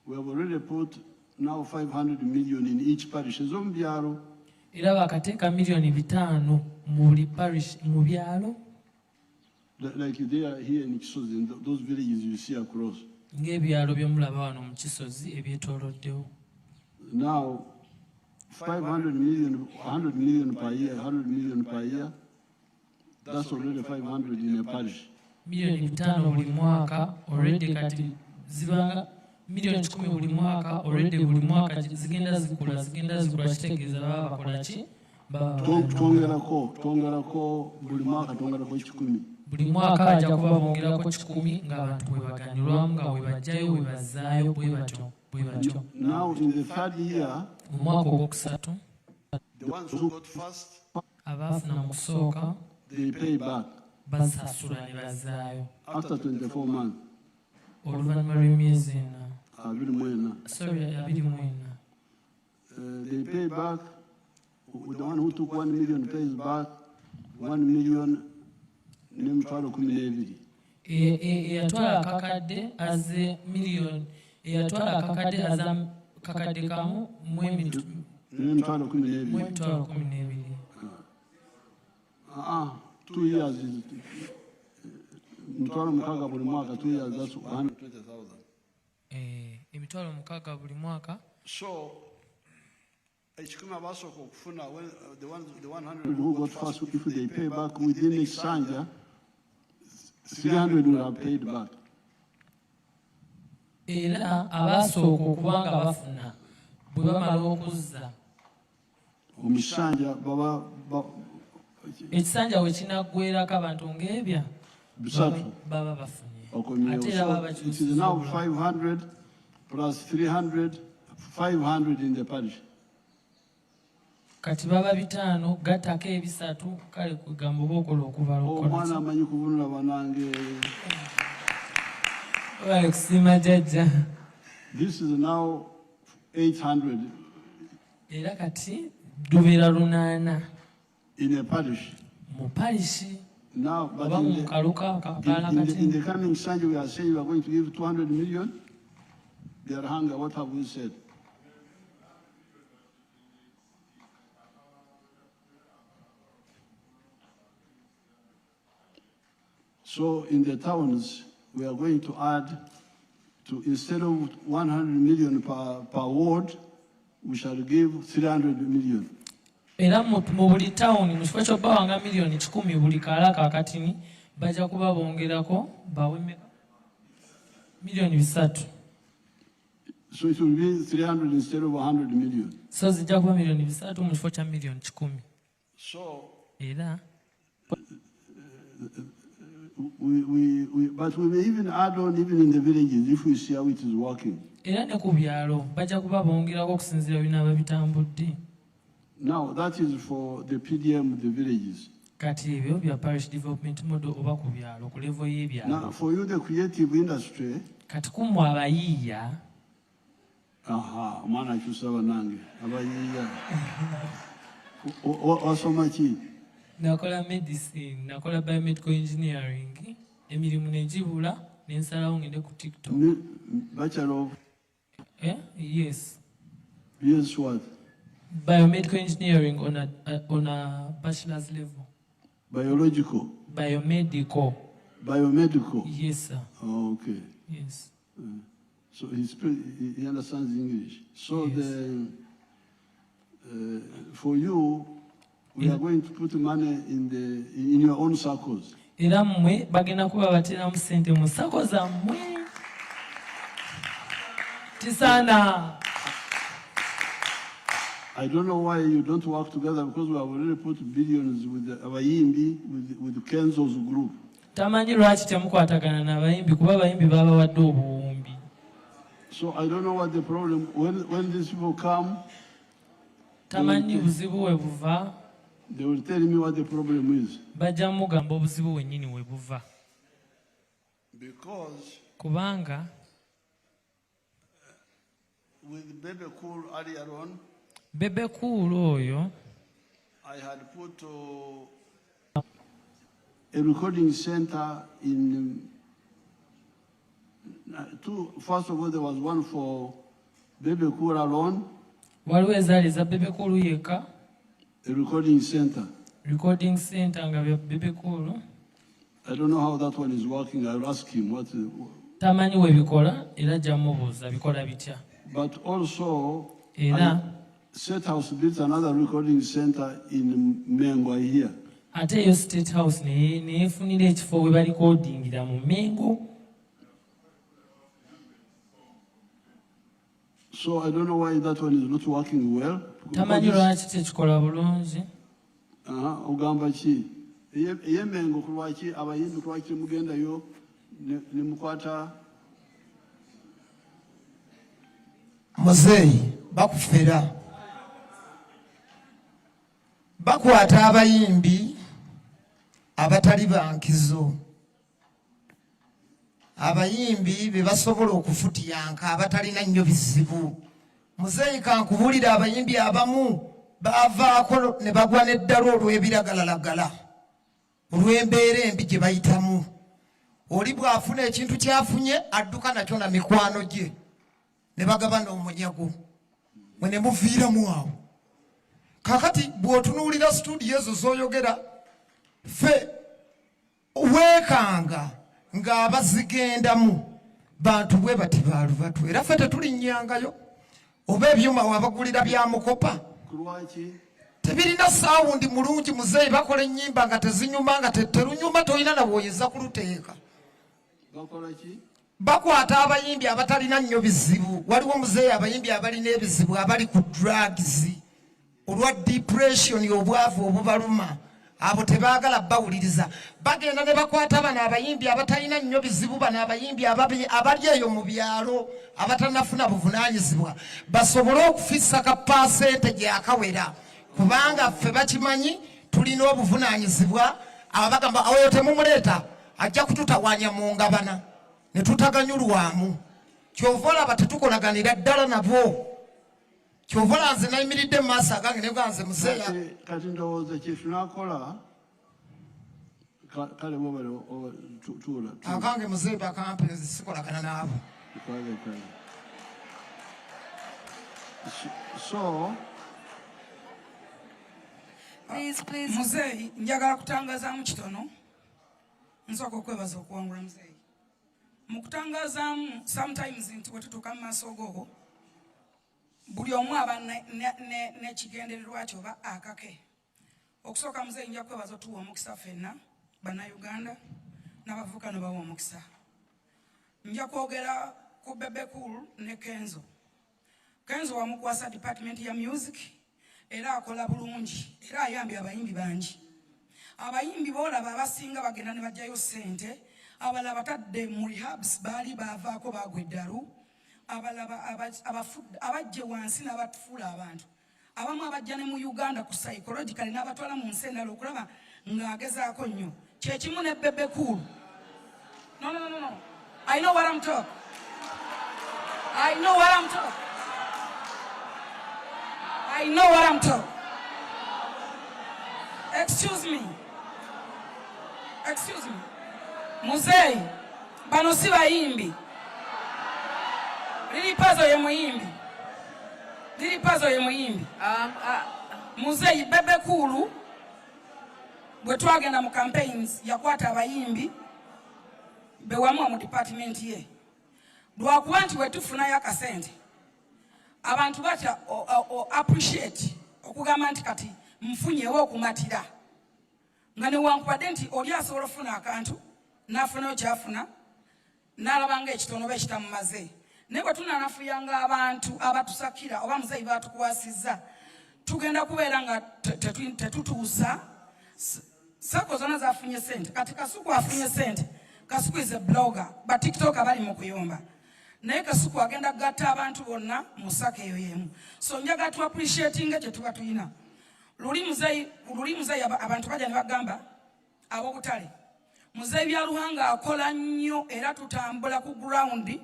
Speaker 1: we have already put now 500 million in each parish.
Speaker 7: Era bakateeka miliyoni 5 mu buli parish mu byalo.
Speaker 1: Like they are here in Kisozi, in those villages you see across.
Speaker 7: Ng'ebyalo by'omulaba wano mu Kisozi ebyetooloddewo.
Speaker 1: Now, 500 million, 100 million per year, 100 million per year, that's already 500 in a parish.
Speaker 7: Miliyoni 5 buli mwaka, already kati zibanga miliyoni 10 buli mwaka, already buli mwaka zigenda zikula kitegeeza baba bakola ki?
Speaker 1: Twongerako buli mwaka twongerako 10.
Speaker 7: Buli mwaka ajja kuba bongerako 10 ng'abantu bwe baganyulwamu nga bwe bajjayo bwe bazzaayo bwe batyo.
Speaker 1: Now in the third year, the ones who got first, they pay back after 24 months. They pay back. The one who took 1 million pays back 1 million.
Speaker 7: Eyatwala akakadde aze miliyoni. Eyatwala akakadde aza kakadde kamu mu emitwalo 12.
Speaker 1: 2 years is emitwalo 6 buli mwaka. 2 years, that's 120,000.
Speaker 7: Emitwalo 6 buli mwaka.
Speaker 1: So ekikumi abasooka okufuna, the 100 who got first, if they pay back within Exanja, 300 will have paid back.
Speaker 7: Era abasooka okuba nga bafuna bwe bamala okuzza
Speaker 1: omusanja
Speaker 7: ekisanja we kinaggwerako abantu ng'ebya baba bafunye. Ate era baba
Speaker 1: it is now 500 plus 300, 500 in the parish.
Speaker 7: Kati baba 5 gattako 3 kale kugamba oba okola okubala
Speaker 1: omwana amanyi kubunula banange.
Speaker 7: Kusiima Jaja.
Speaker 1: This is now 800.
Speaker 7: Era kati dubeera 800
Speaker 1: in a parish.
Speaker 7: Mu parish.
Speaker 1: Now, but
Speaker 7: in
Speaker 1: the coming Sunday, we are saying we are going to give 200 million. Their hunger, what have we said? So in the towns, we are going to add to, instead of 100 million per ward, we shall give 300 million.
Speaker 7: Era mu buli tawuni mu kifo ky'obbawanga miliyoni 100 buli kalaka akatini bajja kuba bongerako bawe miliyoni 3.
Speaker 1: So it will be 300 instead of 100 million.
Speaker 7: So zijja kuba miliyoni 3 mu kifo kya miliyoni 10.
Speaker 1: So
Speaker 7: Era
Speaker 1: but we may even add on even in the villages if we see how it is working.
Speaker 7: Era ne ku byalo bajja kuba bongerako okusinziira binaaba bitambudde.
Speaker 1: Now that is for the PDM, the villages.
Speaker 7: Kati ebyo bya parish development model oba ku byalo ku level y'ebyalo.
Speaker 1: Now for you the creative industry.
Speaker 7: Kati kummwe abayiiya.
Speaker 1: Aha, omwana akyusa banange abayiiya. Wasoma ki?
Speaker 7: Nakola medicine, nakola biomedical engineering, emirimu ne gibula ne nsalawo ngende ku TikTok.
Speaker 1: Bachelor of?
Speaker 7: Yes.
Speaker 1: Yes, what?
Speaker 7: Biomedical engineering on a bachelor's level.
Speaker 1: Biological?
Speaker 7: Biomedical.
Speaker 1: Biomedical?
Speaker 7: Yes, sir.
Speaker 1: Oh, okay.
Speaker 7: Yes.
Speaker 1: So he understands English. So
Speaker 7: yes.
Speaker 1: For you, we are going to put money in your own circles.
Speaker 7: Era mmwe bagenda kuba bateramu ssente mu ssako zammwe. Tisana.
Speaker 1: I don't know why you don't work together, because we have already put billions with our Yimbi, with Kenzo's group.
Speaker 7: Tamanyi lwaki temukwatagana n'abayimbi kuba abayimbi babawadde obuwumbi.
Speaker 1: So I don't know what the problem, when these people come,
Speaker 7: tamanyi buzibu we buva.
Speaker 1: They will tell me what the problem is.
Speaker 7: Bajja mugamba obuzibu wennyini we buva.
Speaker 1: Because
Speaker 7: kubanga
Speaker 1: with Bebe Cool earlier on,
Speaker 7: Bebe Cool oyo
Speaker 1: I had put a recording center in first of all, there was one for Bebe Cool alone.
Speaker 7: Waliwo ezaali za Bebe Cool yekka.
Speaker 1: A recording center.
Speaker 7: Recording center nga Bebe Cool.
Speaker 1: I don't know how that one is working. I'll ask him what.
Speaker 7: Tamanyi we bikola era jamubuuza bikola bitya.
Speaker 1: But also,
Speaker 7: State
Speaker 1: House built another recording center in Mengo here.
Speaker 7: Ate yo State House neefunira ekifo we balikodingira mu Mengo.
Speaker 1: So I don't know why that one is not working well.
Speaker 7: Tamanyi lwaki tekikola bulungi.
Speaker 1: Ogamba ki? Eyemengo kulwaki abayimbi kulwaki mugendayo ne mukwata
Speaker 2: muzeeyi bakufera bakwata abayimbi abatali bankizo, abayimbi be basobola okufutiyanka abatalina nnyo bizibu. Muzeeyi kankubulira abayimbi abamu bavaako ne bagwa n'eddala olw'ebiragalalagala olw'embeera embi gye bayitamu. Oli bw'afuna ekintu kyafunye adduka nakyo na mikwano gye ne bagaba n'omunyago mwe ne muviiramu awo. Kakati bw'otunuulira studio ezo z'oyogera ffe weekanga ng'abazigendamu bantu bwe bati baalubatu era ffe tetulinnyangayo oba ebyuma wabagulira bya mukopa tebirina saawundi mulungi. Muzeeyi bakola ennyimba nga tezinyuma nga terunyuma tolina na bw'oyinza kuluteeka. Bakwata abayimbi abatalina nnyo bizibu. Waliwo muzeeyi abayimbi abalina ebizibu abali ku drugs olwa depression obwavu obubaluma, abo tebaagala bawuliriza. Bagenda ne bakwata bano abayimbi abatalina nnyo bizibu, bano abayimbi abali eyo mu byalo abatanafuna buvunaanyizibwa basobole okufissa ka percentage akawera, kubanga ffe bakimanyi tulina obuvunaanyizibwa. Abagamba oyo temumuleeta ajja kututawaanya mu ngabana ne tutaganyulwamu. Kyova olaba tetukolaganira ddala nabo. Kyova olaba nze nayimiridde mu maaso agange ne ganze muzeeya.
Speaker 1: Kati ndowooza kye tunakola kale bobale tuula
Speaker 2: akange muzeeyi bakampenzi sikolagana naabo.
Speaker 1: So
Speaker 8: please muzeeyi njagala kutangazaamu kitono. nsooka okwebaza okuwangula muzeeyi mu kutangazaamu sometimes nti bwe tutuuka mu maaso go buli omu aba n'ekigendererwa kyo oba akake. Okusooka muzeeyi nja kwebaza otuwa omukisa ffenna bannayuganda n'abavubuka ne bawa omukisa. Nja kwogera ku Bebe Cool ne Kenzo. Kenzo wamukwasa department ya music era akola bulungi era ayambye abayimbi bangi. Abayimbi boolaba abasinga bagenda ne bajjayo ssente, abalala batadde mu rehabs baali baavaako baagwa eddalu, abalala abajje wansi n'abatufuula abantu. Abamu abajja ne mu Uganda ku psychological n'abatwala mu nsi endala okulaba ng'agezaako nnyo. Kye kimu ne Bebe Cool. No. I know what I'm talking. I know what I'm talking. I know what I'm talking. Excuse me. Muzeeyi, bano si bayimbi. Lili Pazo ye muyimbi. Muzeeyi, Bebe Cool bwe twagenda mu campaigns yakwata abayimbi bewamu mu department ye. Lwakuba nti bwe tufunayo akasente abantu batya appreciate okugamba nti kati nfunyewo okumatira nga newankubadde nti oli asobola ofuna akantu n'afunayo kyafuna n'alaba ng'ekitono oba ekitamumaze. Naye bwe tunaanafuyanga abantu abatusakira oba muzeeyi batukwasizza tugenda kubeera nga tetutuusa. Sako zonna zafunye sente. Kati Kasuku afunye sente. Kasuku is a blogger, ba TikTok abali mu kuyomba. Naye Kasuku agenda gatta abantu bonna mu ssaka eyo y'emu. So njaga tu appreciating kye tuba tuyina. Luli muzeeyi abantu bajja ne bagamba ab'obutale. Muzeeyi Byaluhanga akola nnyo era tutambula ku ground.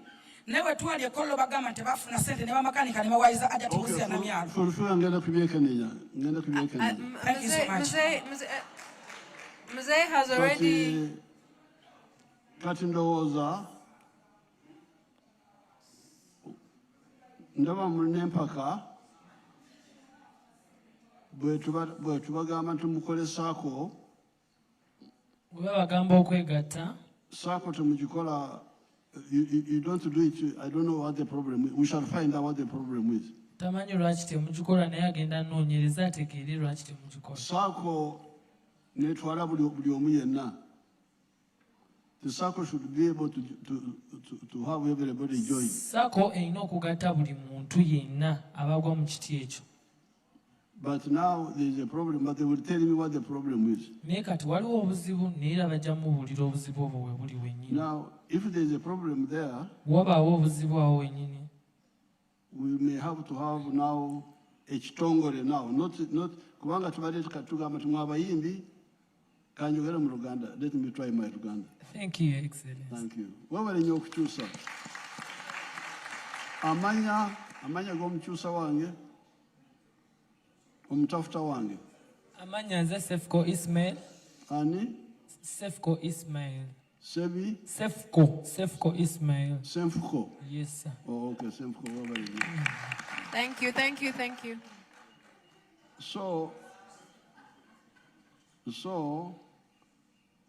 Speaker 8: Naye bwe twali ekkollo bagamba nti bafuna sente ne bamakanika ne bawayiza aja tubuziya na myalo. Thank you so much.
Speaker 3: Muzeeyi has already...
Speaker 1: Kati ndowooza ndaba n'empaka bwe tubagamba nti mukole saako.
Speaker 7: Bwe bagamba okwegatta.
Speaker 1: Saako temugikola. You don't do it. I don't know what the problem is. We shall find out what the problem is.
Speaker 7: Tamanyi lwaki temugikola naye agenda anoonyereza ategeere lwaki temugikola.
Speaker 1: Saako netwala buli omu yenna. The circle should be able to have everybody join.
Speaker 7: Sako erina okugatta buli muntu yenna abagwa mu kiti ekyo.
Speaker 1: But now there is a problem, but they will tell me what the problem is.
Speaker 7: Naye kati waliwo obuzibu naye era bajja mubuulira obuzibu obwo we buli wennyini.
Speaker 1: Now, if there is a problem there,
Speaker 7: wabaawo obuzibu awo wennyini,
Speaker 1: we may have to have now a kitongole now, not kubanga tubadde tugamba tumwe abayimbi kanjogera mu Luganda. Let me try my Luganda.
Speaker 7: Thank you, Excellency.
Speaker 1: Thank you. Wabale nnyo okukyusa. Amanya g'omukyusa wange, omutafuta wange.
Speaker 7: Amanya nze Sefco Ismail.
Speaker 1: Ani?
Speaker 7: Sefco Ismail.
Speaker 1: Sebi?
Speaker 7: Sefco Ismail.
Speaker 1: Semfuko?
Speaker 7: Yes, sir.
Speaker 1: Oh, okay, Semfuko. Wabale nnyo.
Speaker 3: Thank you.
Speaker 1: So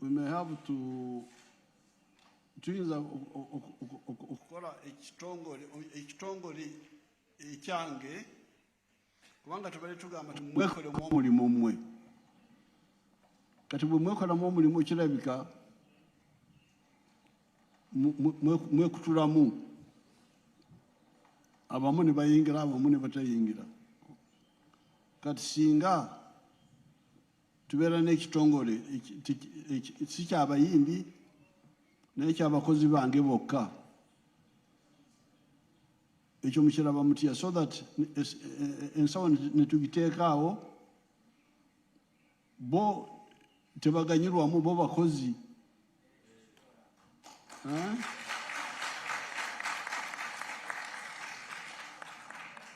Speaker 1: we may have to tuyinza okukola ekitongole ekyange kubanga tubale tugamba tumwekolemu omulimu mmwe. Kati bwe mwekolamu omulimu kirabika mwekutulamu, abamu ne bayingira abamu ne batayingira. Kati singa tubeera n'ekitongole si ky'abayimbi naye ky'abakozi bange bokka, ekyo mukiraba mutya, so that ensawo ne tugiteeka awo, bo tebaganyirwamu, bo bakozi.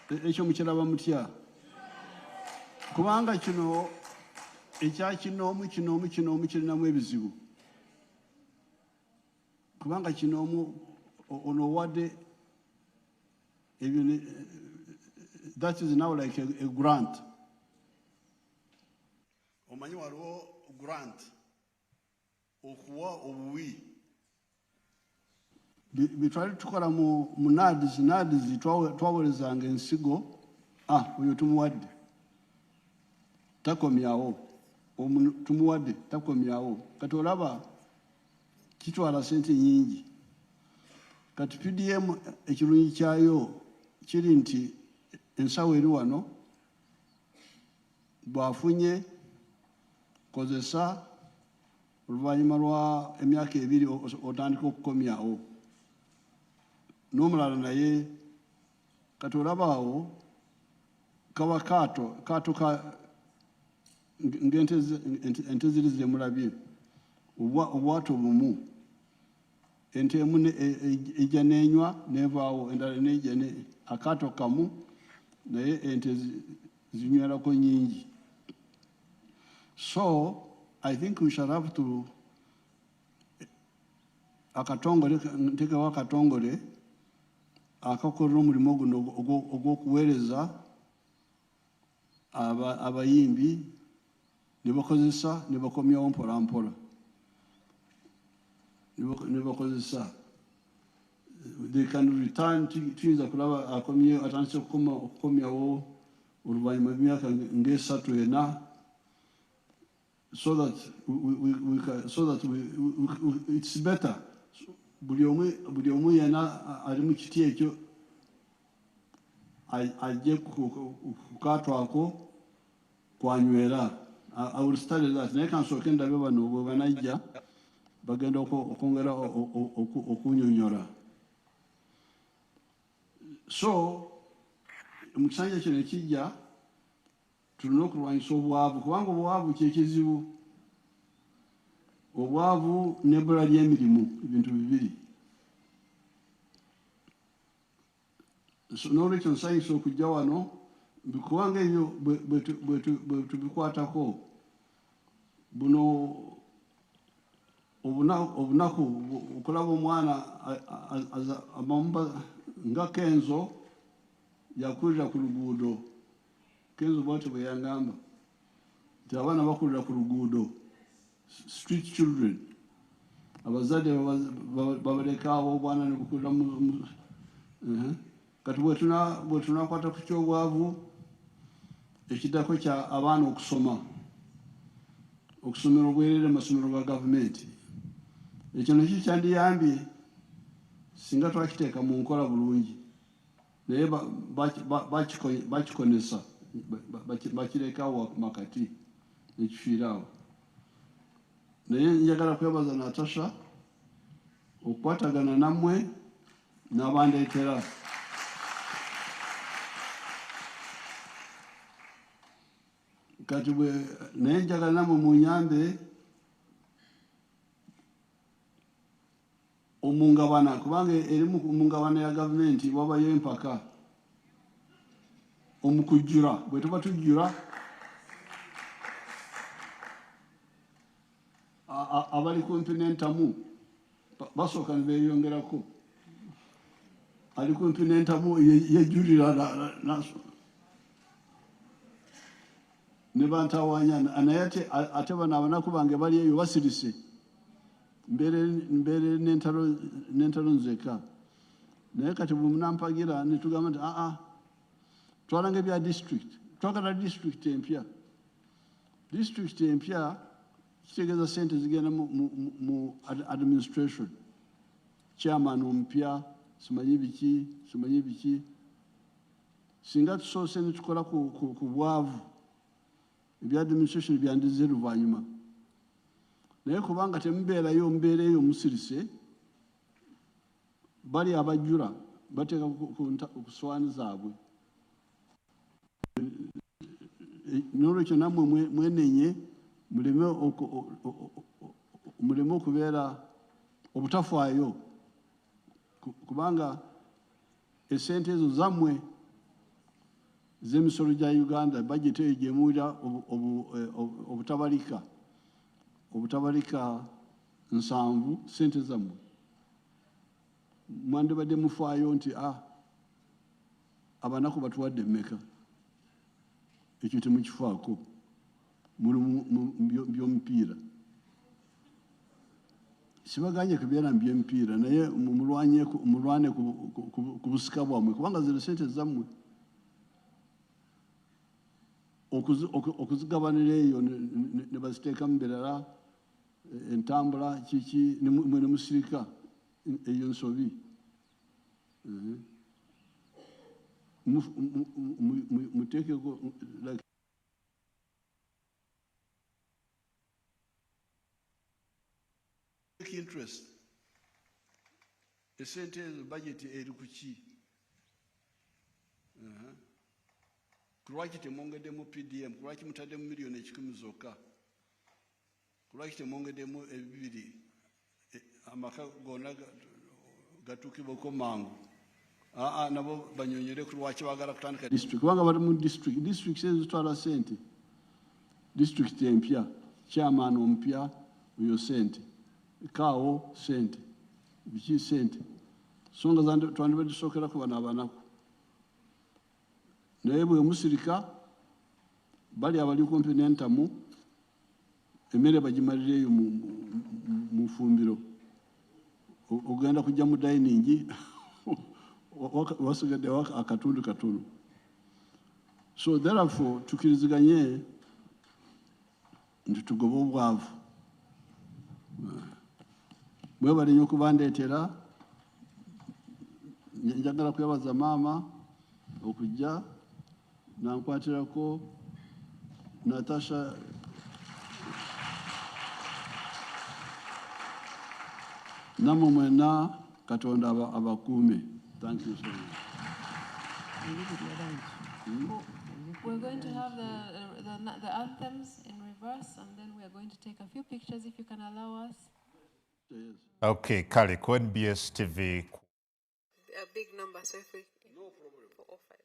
Speaker 1: Ekyo mukiraba mutya, kubanga kino ekyakinoomu kirinamu ebizibu, kubanga kinoomu ono wadde that is now like a grant. Omanyi waliwo grant okuwa obuwi bitwali tukola mu nadizi twawerezanga ensigo oyo tumuwadde takomyawo tumuwadde takomyawo kati olaba kitwala sente nyingi kati PDM ekirungi kyayo kiri nti ensawo eri wano bwafunye kozesa oluvannyuma lwa emyaka 2 otandika okukomyawo n'omulala naye kati olabaawo kaba kaato ng'ente ziri zemulabye obwato bumu ente emu ejja n'enywa n'evaawo endala n'ejja akaato kamu naye ente zinywerako nyingi. So I think we shall have to nteekawo akatongole akakolera omulimu guno ogw'okuweereza abayimbi ne bakozesa ne bakomyawo mpolampola ne bakozesa they can return tuyinza kulaba akomyewo atandise okukomyawo oluvannyuma emyaka ng'esatu ena so that it's better buli omu yena ali mu kiti ekyo ajje ku kaato ako kwanywera. I will study that naye kansooke ndabe bano bwe banajja bagenda okwongera okunyonyola. So mu kisanja kino ekijja tulina okulwanyisa obwavu kubanga obwavu kyekizibu. Obwavu n'ebbula ly'emirimu ebintu bibiri. N'olwekyo nsanyusa okujja wano kubanga ebyo bwe tubikwatako buno obunaku okulaba omwana nga Kenzo yakulira ku luguudo. Kenzo bwatyo bwe yangamba nti abaana bakulira ku luguudo, street children. Abazadde babalekaawo obwana ne bukulira kati bwe tunakwata ku kyobwavu ekiddako kya abaana okusomera obwerere mu masomero ga gavumenti. Ekyo nakyo kyandiyambye singa twakiteeka mu nkola bulungi naye bakikonesa bakirekawo makati nekifiiraawo. Naye njagala kwebaza Natasha okukwatagana nammwe n'abandeetera. Kati naye njagala nammwe munyambe omungabana kubanga eri mu ngabana ya gavumenti wabayo empaka omukujjula bwe tuba tujjula abali kumpi n'entamu basooka ne beeyongerako. Ali kumpi n'entamu yejjulira ne bantawanya naye ate bano abanaku bange bali eyo basirise mbeere n'entalo nzeka. Naye kati bwe munampagira ne tugamba nti twalanga ebya district twagala district empya. District empya kitegeeza sente zigenda mu administration, chairman omupya simanyi biki. Singa tusoose ne tukola ku bwavu ebya administration byandize luvannyuma naye kubanga temubeerayo mubeera eyo musirise bali abajjula bateeka ku ssowaani zaabwe. N'olwekyo nammwe mwenenye muleme okubeera obutafaayo kubanga esente ezo zammwe z'emisolo gya Uganda bajeti eyo gyemuwulira obutabalika 7 sente zammwe mwandibadde mufaayo nti abanaku batuwadde mmeka. Ekyo temukifaako muli mu by'omupiira. sibaganye kubeera mu by'emipiira naye mulwane ku busika bwammwe kubanga zino sente zammwe okuzigabanira eyo ne baziteekamu birala entambula kiki mwe ne musirika eyo nsobi muteekeko interest esente ezo budget eri ku ki kulwaki temwongeddemu PDM kulwaki mutaddemu miliyoni 1,000 zokka kulwaki temwongeddemu ebibiri amaka gonna gatuukibweko mangu nabo banyonyere ku lwaki baagala kutandika district kubanga bali mu district ezo zitwala sente district empya chairman ompya oyo sente kaawo sente biki sente songa twandibadde tusookerako bano abanaku naye bwe musirika bali abali kumpi n'entamu emmere bagimalira eyo mu fumbiro ogenda kujja mu dining wasigadde akatundu so therefore tukiriziganye nti tugobe obwavu bwe balinye okubandeetera njagala kwebaza maama okujja nankwatirako Natasha namwe mwena Katonda abakuume. Thank you so much.
Speaker 3: We're going to have the anthems in reverse, and then we are going to take a few pictures, if you can allow us.
Speaker 1: Yes.
Speaker 9: Okay, Kale, NBS TV.
Speaker 3: A big number, so if we...
Speaker 1: No problem.
Speaker 3: 4 or 5.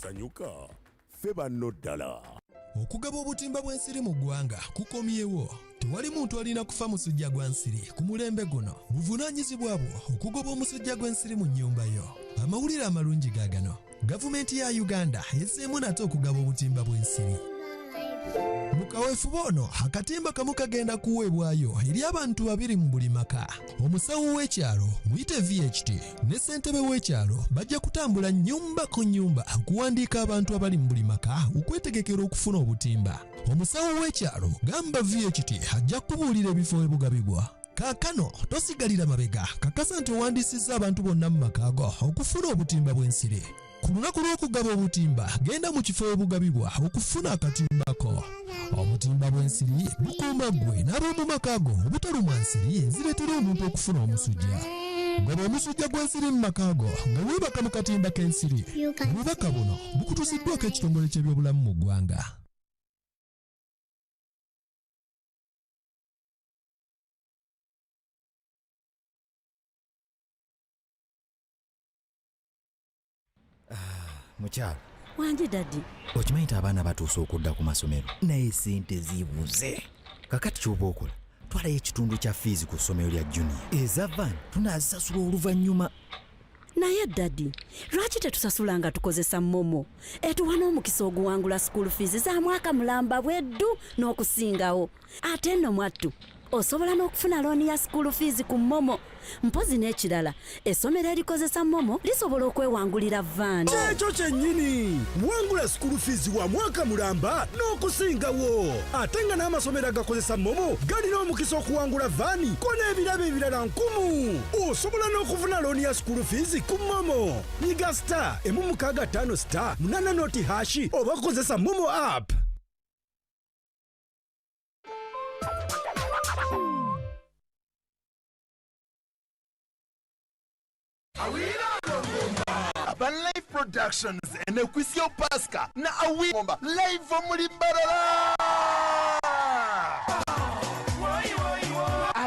Speaker 10: Sanyuka feba no ddala.
Speaker 11: Okugaba obutimba bw'ensiri mu ggwanga kukomyewo. Tewali muntu alina kufa musujja gwa nsiri ku mulembe guno. Buvunaanyizibwa bwo okugoba omusujja gw'ensiri mu nnyumba yo. Amawulire amalungi gaagano. Gavumenti ya Uganda ezzeemu nate okugaba obutimba bw'ensiri. Mu kaweefube ono akatimba kamu kagenda kuweebwayo eri abantu 2 mu buli maka. Omusawo w'ekyalo muyite VHT ne ssentebe w'ekyalo bajja kutambula nnyumba ku nnyumba kuwandiika abantu abali mu buli maka okwetegekera okufuna obutimba. Omusawo w'ekyalo gamba VHT ajja kubuulira ebifo ebugabibwa. kaakano tosigalira mabega kakasa nti owandiisizza abantu bonna mu makaago okufuna obutimba bw'ensiri. Ku lunaku lw'okugaba obutimba genda mu kifo obugabibwa okufuna akatimbako. Obutimba bw'ensiri bukuuma ggwe n'ab'omu makaago obutalumwa nsiri ezireetera omuntu okufuna omusujja. Gaba omusujja gw'ensiri mu makaago nga weebaka mu katimba k'ensiri. Obubaka buno bukutuusiddwako ekitongole ky'ebyobulamu mu ggwanga.
Speaker 12: Mukyala
Speaker 13: wanje dadi
Speaker 12: okimanyi nti abaana batuuse okudda ku masomero naye sente zibuze. Kakati ky'oba okola twalayo ekitundu kya fiizi ku ssomero lya junior. Eza van tunaazisasula oluvannyuma.
Speaker 13: naye dadi lwaki tetusasula nga tukozesa momo etuwa n'omukisa oguwangula school fees za mwaka mulamba bweddu n'okusingawo. Ate nno mwattu osobola n'okufuna looni ya school fees ku momo. Mpozi n'ekirala essomero erikozesa momo lisobola okwewangulira van.
Speaker 10: Ekyo kyennyini wangula school fees wa mwaka mulamba n'okusingawo. Ate nga n'amasomero agakozesa momo galina omukisa okuwangula vaani ko n'ebirabo ebirala 1000. Osobola n'okufuna looni ya school fees ku momo. Nyiga star 165 star 8 noti hashi oba kozesa momo app.
Speaker 14: Urban Life Productions and Equisio Pasca na Awimba live Mlimbarara.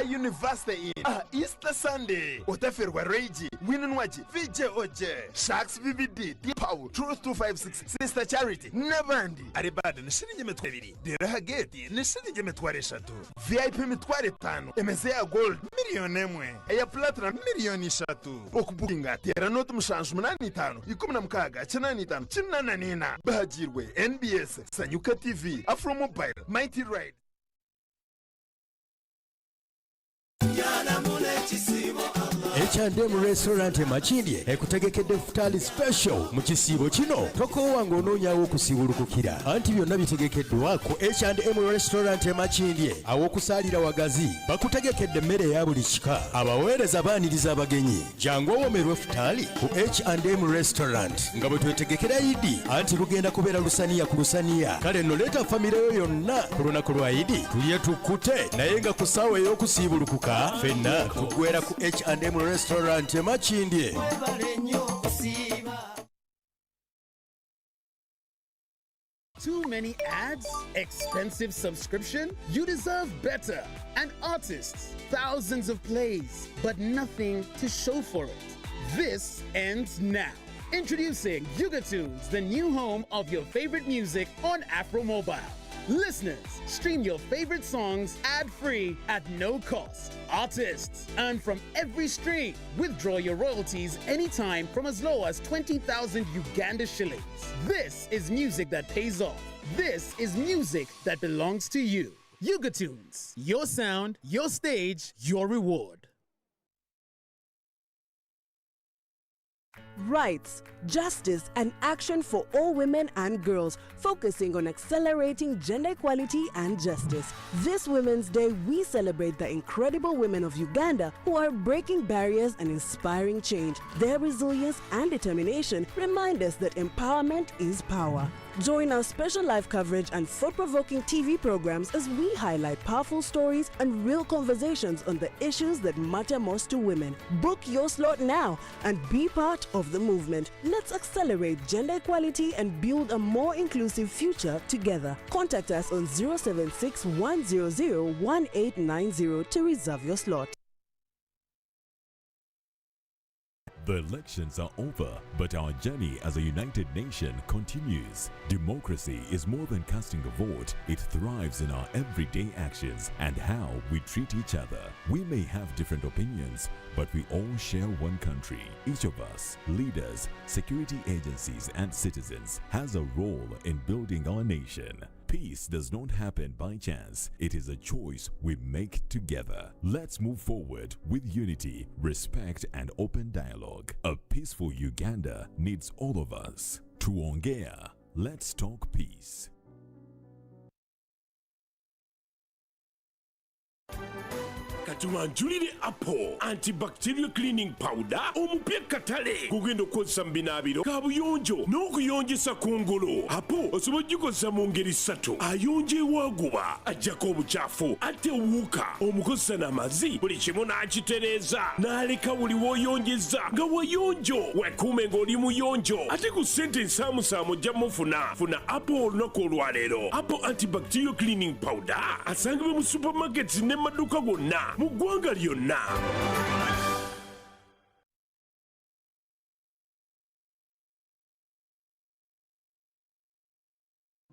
Speaker 14: University in Easter Sunday Otaferwa Reiji Winunwaji VJ Oje Sharks VVD Pau Truth 256 Sister Charity Nabandi Aribada nishirinje metwabiri Deraha Gate nishirinje metware shatu VIP mitware 5 MSA Gold milioni 1 Eya Platinum milioni shatu Okubukinga tera notu mushanju 85 Ikumna mkaga 95 9 Bahajirwe NBS Sanyuka TV Afro Mobile Mighty Ride
Speaker 10: H&M Restaurant Makindye ekutegekedde futali special mu kisiibo kino tokoowa ng'onoonyawo okusiibulukukira anti byonna bitegekeddwa ku H&M Restaurant Makindye aw'okusaalira wagazi bakutegekedde emmere eya buli kika abaweereza baaniriza abagenyi jangu owomerwe futali ku H&M Restaurant nga bwe twetegekera Idi anti lugenda kubeera lusaniya ku lusaniya kale nno leeta famire yo yonna ku lunaku lwa Idi tulye tukkute naye nga ku ssaawa ey'okusiibulukuka ffenna tuggweera ku H&M Restaurant Makindye.
Speaker 15: Too many ads? Expensive subscription? You deserve better. And artists, thousands of plays, but nothing to show for it. This ends now. Introducing Yugatunes, the new home of your favorite music on Afro Mobile. Listeners, stream your favorite songs ad-free at no cost. Artists, earn from every stream. Withdraw your royalties anytime from as low as 20,000 Uganda shillings. This is music that pays off. This is music that belongs to you. Yugatunes, your sound, your stage, your reward.
Speaker 16: Rights, justice, and action for all women and girls, focusing on accelerating gender equality and justice. This Women's Day, we celebrate the incredible women of Uganda who are breaking barriers and inspiring change. Their resilience and determination remind us that empowerment is power. Join our special live coverage and thought-provoking TV programs as we highlight powerful stories and real conversations on the issues that matter most to women. Book your slot now and be part of the movement. Let's accelerate gender equality and build a more inclusive future together. Contact us on 076 100 1890 to reserve your slot.
Speaker 17: The elections are over, but our journey as a united nation continues. Democracy is more than casting a vote. It thrives in our everyday actions and how we treat each other. We may have different opinions, but we all share one country. Each of us, leaders, security agencies, and citizens, has a role in building our nation. Peace does not happen by chance. It is a choice we make together. Let's move forward with unity, respect, and open dialogue. A peaceful Uganda needs all of us. Tuongea, let's talk peace.
Speaker 18: katubanjulire Apple antibacterial cleaning powder omupya katale kugenda okukozesa mu binaabiro kabuyonjo n'okuyonjesa kungulu. Apple osobola okugikozesa mu ngeri 3: ayonja ewaaguba, ajjako obucaafu, ate ewuuka, omukozesa n'amazzi, buli kimu n'akitereeza n'aleka buli w'oyonjeza nga wayonjo. Wekuume ng'oli muyonjo ate ku ssente ensaamusaamu ojja mufuna. Funa Apple olunaku olwaleero. Apple antibacterial cleaning powder asangibwa mu supermarkets ne maduuka gonna mu ggwanga lyonna.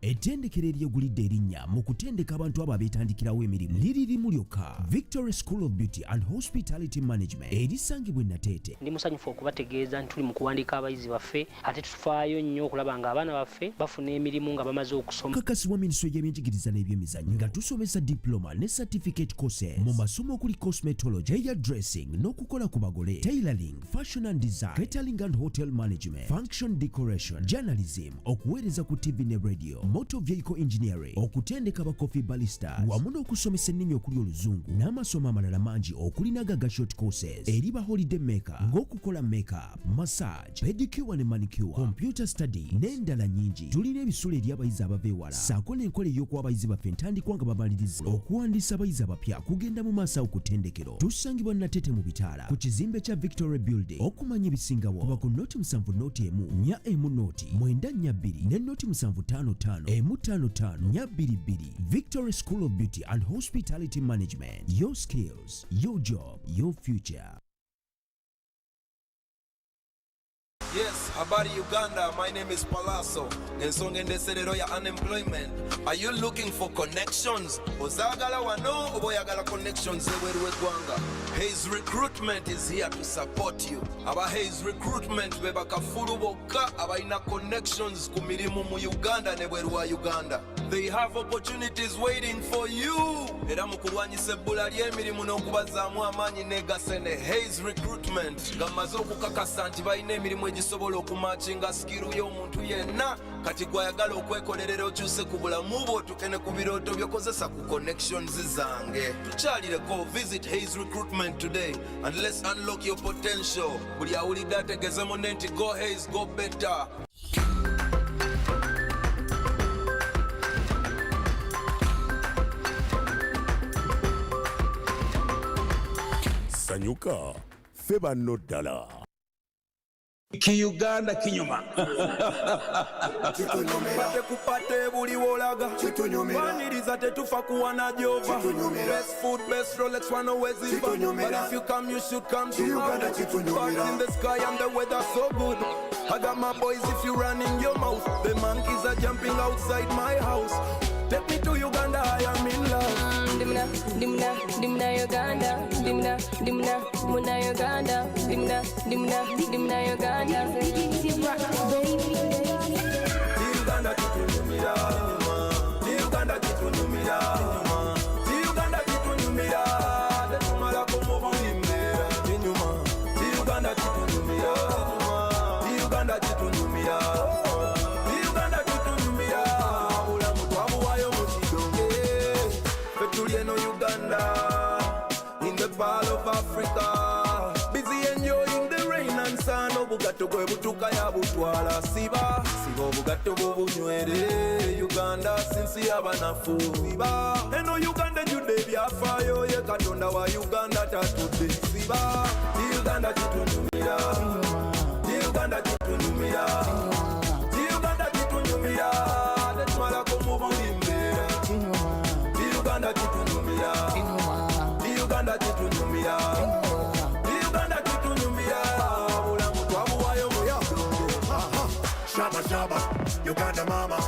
Speaker 10: Ettendekero eryegulidde erinnya mu kutendeka abantu abo abeetandikirawo emirimu liri limu lyokka, Victory School of Beauty and Hospitality Management erisangibwa e Nateete.
Speaker 19: Ndi musanyufu okubategeeza nti tuli mu kuwandiika abayizi baffe ate tufaayo nnyo okulaba nga abaana baffe bafuna emirimu nga bamaze okusoma.
Speaker 10: Kakasibwa Minisitule y'ebyenjigiriza n'ebyemizannyo nga tusomesa diploma ne certificate courses mu masomo okuli cosmetology, hairdressing n'okukola ku bagole, tailoring, fashion and design, catering and hotel management, function decoration, journalism, okuweereza ku TV ne radio, motor vehicle engineering, okutendeka ba coffee baristas, wamu n'okusomesa ennimi okuli oluzungu n'amasomo amalala mangi okuli n'agaga short courses eri ba holiday maker ng'okukola makeup, massage, pedicure ne manicure, computer study n'endala nnyingi. Tulina ebisulo eri abayizi abava ewala ssaako n'enkola ey'okuwa abayizi baffe entandikwa nga bamaliriza. Okuwandiisa abayizi abapya kugenda mu maaso awo ku ttendekero. Tusangibwa Nateete mu Bitaala ku kizimbe kya Victoria Building. Okumanya ebisingawo kuba ku noti 7 noti 1 4 noti 942 ne noti 755 M55 Nyabiribiri. Victory School of Beauty and Hospitality Management. Your skills, your job, your future.
Speaker 20: Yes, habari Uganda, my name is Palazzo. Ensonga endeserero ya unemployment. Are you looking for connections? Ozagala wano oboyagala connections ebweru w'eggwanga. Hayes Recruitment is here to support you. Aba Hayes Recruitment beba kafulu bokka abalina connections ku mirimu mu Uganda ne bweru wa Uganda. They have opportunities waiting for you. Era mu kulwanyisa ebbula ly'emirimu n'okubazaamu amaanyi negase ne Hayes Recruitment ng'amaze okukakasa nti balina emirimu egisobola okumakinga sikiru y'omuntu yenna. Kati gwayagala okwekolerera okyuse ku bulamu bwo otuke ku birooto by'okozesa ku connections zange. Tukyalireko, visit Hayes Recruitment today and let's unlock your potential. Buli awulidde ategeeze munne nti go Hayes, go better.
Speaker 18: Sanyuka, ffe banno ddala.
Speaker 21: Ki-Uganda kinyuma.
Speaker 20: Pate kupate buli wolaga. Vaniriza tetufa kuwana jova. Best food, best Rolex, one always in. But if you come, you should come to Uganda. Birds in the sky and the weather so good. I got my boys if you run in your mouth. The monkeys are jumping outside my house. Take me to Uganda, I am in love. Dimna Uganda. Dimna Uganda. Dimna Uganda. Uganda kitunyumira. Uganda kitunyumira. Uganda kitunyumira. Tetumala kumubulimira. Kinyuma. Uganda kitunyumira. Uganda kitunyumira. Uganda kitunyumira. Ulamu twabuwayo mu kidonge. Fetulye no Uganda. In the Pearl of Africa. Busy enjoying the rain and sun. Obugatto gwe butuka ya butwala. Siba obugatto bw'obunywere. Uganda sinsi y'abanafu. Siba eno Uganda ejjudde ebyafaayo. Ye Katonda wa Uganda tatudde. Siba Uganda kitunyumira. Uganda kitunyumira. Uganda kitunyumira. Tetumalako mu buli mbeera. Uganda kitunyumira. Uganda kitunyumira. Uganda kitunyumira. Bulamu twabuwayo mu
Speaker 14: Shaba shaba, Uganda mama.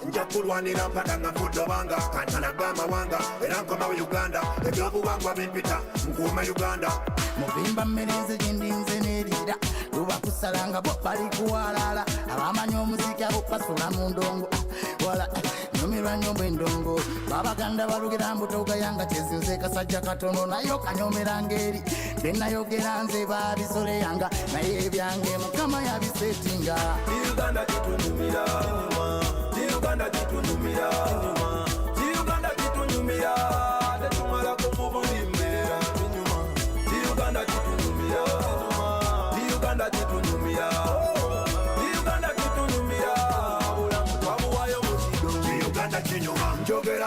Speaker 14: Nja kulwanira mpaka nafudde obanga kantana gw'amawanga era nkoma mu Uganda ebyobuwangwa bimpita nkuuma Uganda.
Speaker 22: Mubimba mmereze gyendinze nerira luba kusalanga bo bali kuwalala abamanyi omuziki abo basula mu ndongo wala nyumirwa nyombo endongo babaganda balugira mbutoga yanga kyezinze kasajja katono nayo kanyomera ngeri benayogera nze babisole yanga naye ebyange mukama yabisetinga.
Speaker 20: Uganda kitunyumira. Uganda kitunyumira. Uganda kitunyumira. Tetumala kumubulimira.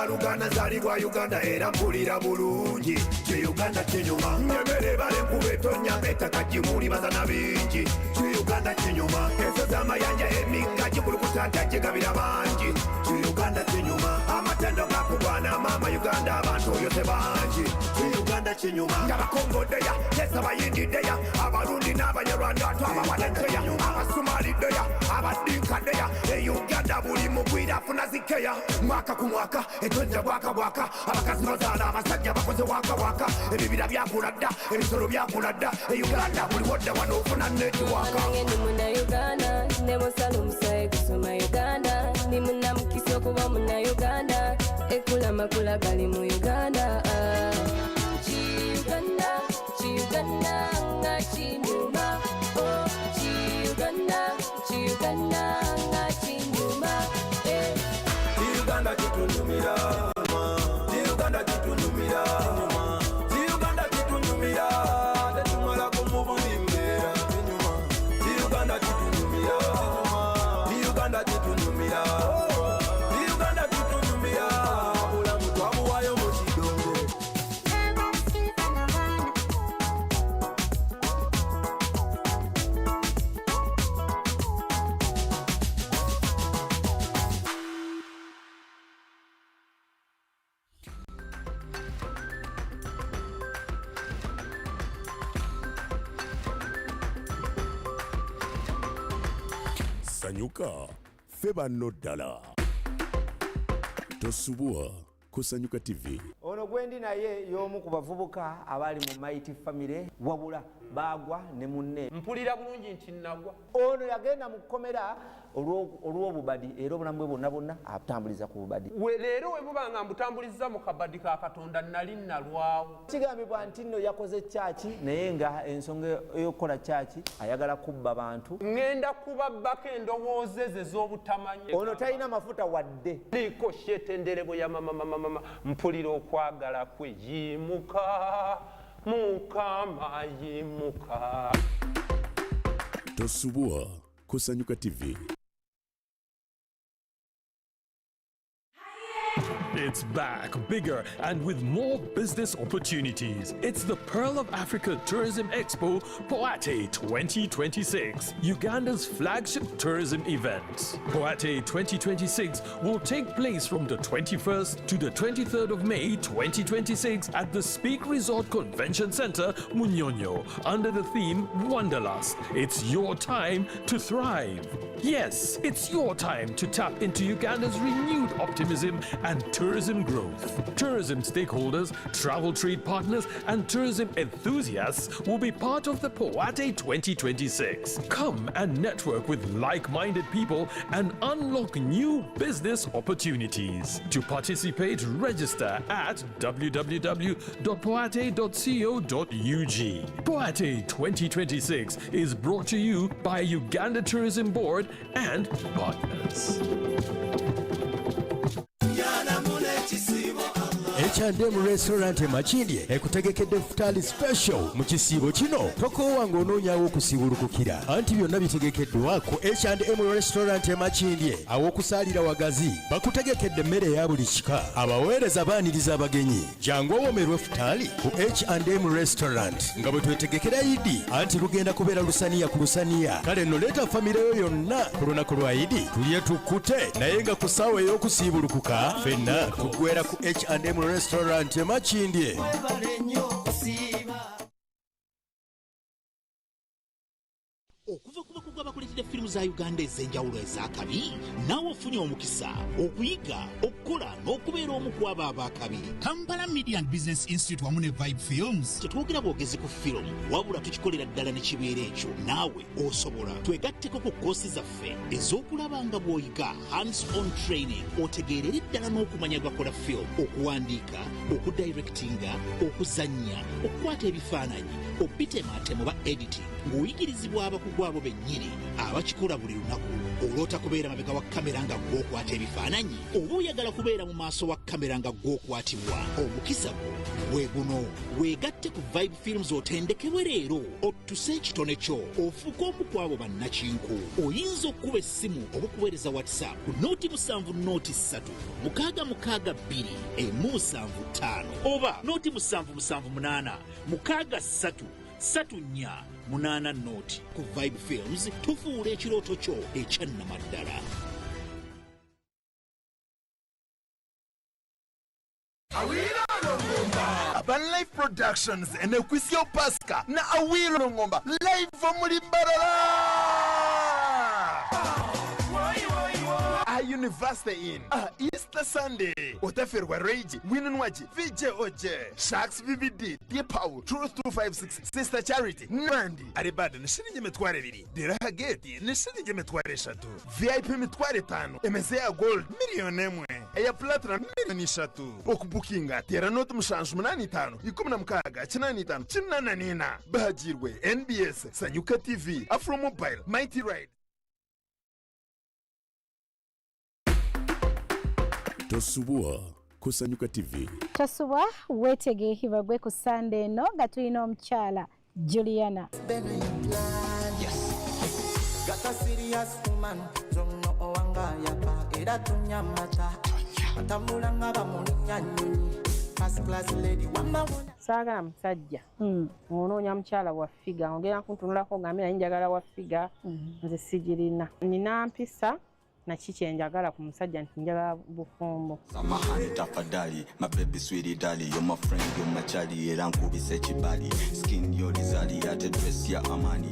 Speaker 14: Luganda zalibwa Uganda era mpulira bulungi kye Uganda kinyuma nyemere bale nkubetonya ettaka gimuli bazana bingi kye Uganda kinyuma enso z'amayanja emigga gikulukuta gigabira bangi kye Uganda kinyuma amatendo gakugwana maama Uganda abantu oyo tebangi kye Uganda kinyuma ng'abakongodeya yes abayindideya abarundi n'abanyarwanda twabawadeteya abasumalideya abadinkadeya Uganda buli mugwira afuna zikeya mwaka ku mwaka etonja bwaka bwaka abakazi bazaala abasajja bakoze waka waka ebibira byakula dda ebisolo byakula dda Uganda buli wodda wano ofuna netiwaka
Speaker 5: ndi muna Uganda ne musala omusayi kusoma Uganda ndi muna mukisa okuba muna Uganda ekula makula gali mu Uganda Uganda nga kinyuma Uganda nga kinyuma
Speaker 20: Uganda kitunyumira Uganda kitunyumira Uganda kitunyumira tetumala kumubulimbera Uganda kitunyumira Uganda kitunyumira Uganda kitunyumira bulamu twabuwayo mu kidongo
Speaker 18: Sanyuka feba no ddala tosubwa ku Sanyuka TV.
Speaker 21: Ono gwendi naye y'omu ku bavubuka abali mu Mighty Family wabula bagwa ne munne mpulira bulungi nti nagwa ono yagenda mu kkomera olw'obubadi era obulamu bwe bwonna bwonna abutambuliza ku bubadi
Speaker 23: leero we bubanga mbutambuliza mu kabadi ka Katonda nali nalwawo
Speaker 21: kigambibwa nti nno yakoze kyaki naye nga ensonga y'okukola kyaki ayagala kubba bantu
Speaker 23: ŋŋenda kubabbako endowooza ze z'obutamanya
Speaker 21: ono talina mafuta wadde
Speaker 23: liiko shetenderebo ya mama mpulira okwagala kwe yimuka Mukama yimuka
Speaker 18: tosubwa ku Sanyuka TV.
Speaker 24: It's back, bigger and with more business opportunities. It's the Pearl of Africa Tourism Expo Poate 2026, Uganda's flagship tourism event. Poate 2026 will take place from the 21st to the 23rd of May 2026 at the Speak Resort Convention Center, Munyonyo, under the theme Wanderlust. It's your time to thrive. Yes, it's your time to tap into Uganda's renewed optimism and tourism growth. Tourism stakeholders, travel trade partners, and tourism enthusiasts will be part of the Poate 2026. Come and network with like-minded people and unlock new business opportunities. To participate, register at www.poate.co.ug. Poate 2026 is brought to you by Uganda Tourism Board and partners.
Speaker 10: H&M Restaurant Makindye ekutegekedde futali special mu kisiibo kino tokoowa ng'onoonyawo okusiibulukukira anti byonna bitegekeddwa ku H&M Restaurant Makindye aw'okusaalira wagazi bakutegekedde emmere eya buli kika abaweereza baaniriza abagenyi jangu owomerwe futali ku H&M Restaurant nga bwe twetegekera Idi anti lugenda kubeera lusaniya ku lusaniya kale nno leeta famire yo yonna ku lunaku lwa Idi tulye tukkute naye nga ku ssaawa ey'okusiibulukuka ffenna tuggwera ku H&M Restaurant Makindye.
Speaker 25: Okuva ku bakugu abakolekedde firimu za Uganda ez'enjawulo ez'akabi naawe ofunye omukisa okuyiga okukola n'okubeera omu ku abo ab'akabi.
Speaker 26: Kampala Media and Business Institute wamu ne Vibe Films
Speaker 25: tetwogera bwogezi ku firimu wabula tukikolera ddala ne kibeera ekyo naawe osobola twegatteko ku koosi zaffe ez'okulaba nga bw'oyiga hands on training otegeerera ddala n'okumanya gakola firimu okuwandiika okudirectinga okuzannya okukwata ebifaananyi obitemaatemu ba editing ng'oyigirizibwa abakugu abo bennyini abakikola buli lunaku. Olota kubeera mabega wa kamera nga gw'okwata ebifaananyi oba oyagala kubeera mu maaso wa kamera nga gw'okwatibwa. Omukisa gwo gwe guno. Weegatte ku Vibe Films otendekebwe leero ottuse ekitone kyo ofuuke omu ku abo bannakinku. Oyinza okkuba essimu oba okuweereza WhatsApp ku nooti 7 nooti 3 662 175 oba nooti 778 633 34 nooti. Ku Vibe Films tufuula ekirooto kyo ekyannamaddala.
Speaker 14: Urban Life Productions and Equisio Pasca na Awilo Ngomba live muri Mbarara. University in Easter Sunday otaferwa Rage Winunwaji VJ Oje Sharks VVD Pau Truth 256 Sister Charity Nandi Aribada nishirinje metware 2 Diraha Gate nishirinje metware 3 VIP metware 5 MSA Gold million emwe Eya Platinum million 3 okubukinga tera note mushanju 85 16 95 99 bahajirwe NBS Sanyuka TV Afro Mobile Mighty Ride.
Speaker 17: Tosubwa kusanyuka TV.
Speaker 2: Tosubwa wetegekebwa gwe ku Sunday no nga tulina omukyala Juliana.
Speaker 22: Yes. Got a serious woman, zonno owanga yapa era tunyamata. Atambulanga bamulinya nyonyi. First class lady wamba wona.
Speaker 4: Saagala musajja. Onoonya mukyala wa figa. Ongera kuntunulako ngambira njagala wa figa. Nze sijirina. Nina mpisa na chiche njagala ku musajja nti njagala bufumbo.
Speaker 6: Samahani tafadhali, my baby sweetie dali, you're my friend, you're my chali, era nkubise kibali, skin yo lizali, ate dress ya amani.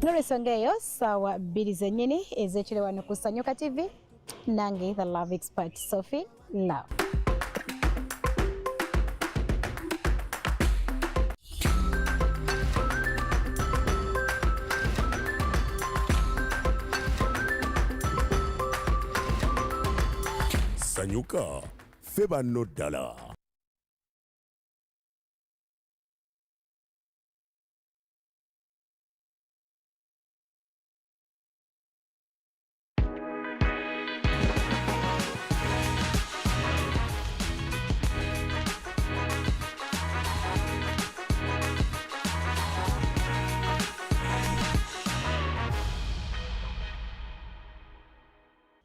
Speaker 2: N'olwensonga eyo ssaawa 2 zennyini ez'ekiro wano ku Sanyuka TV, nange the love expert Sophie Love.
Speaker 17: Sanyuka feba no dala.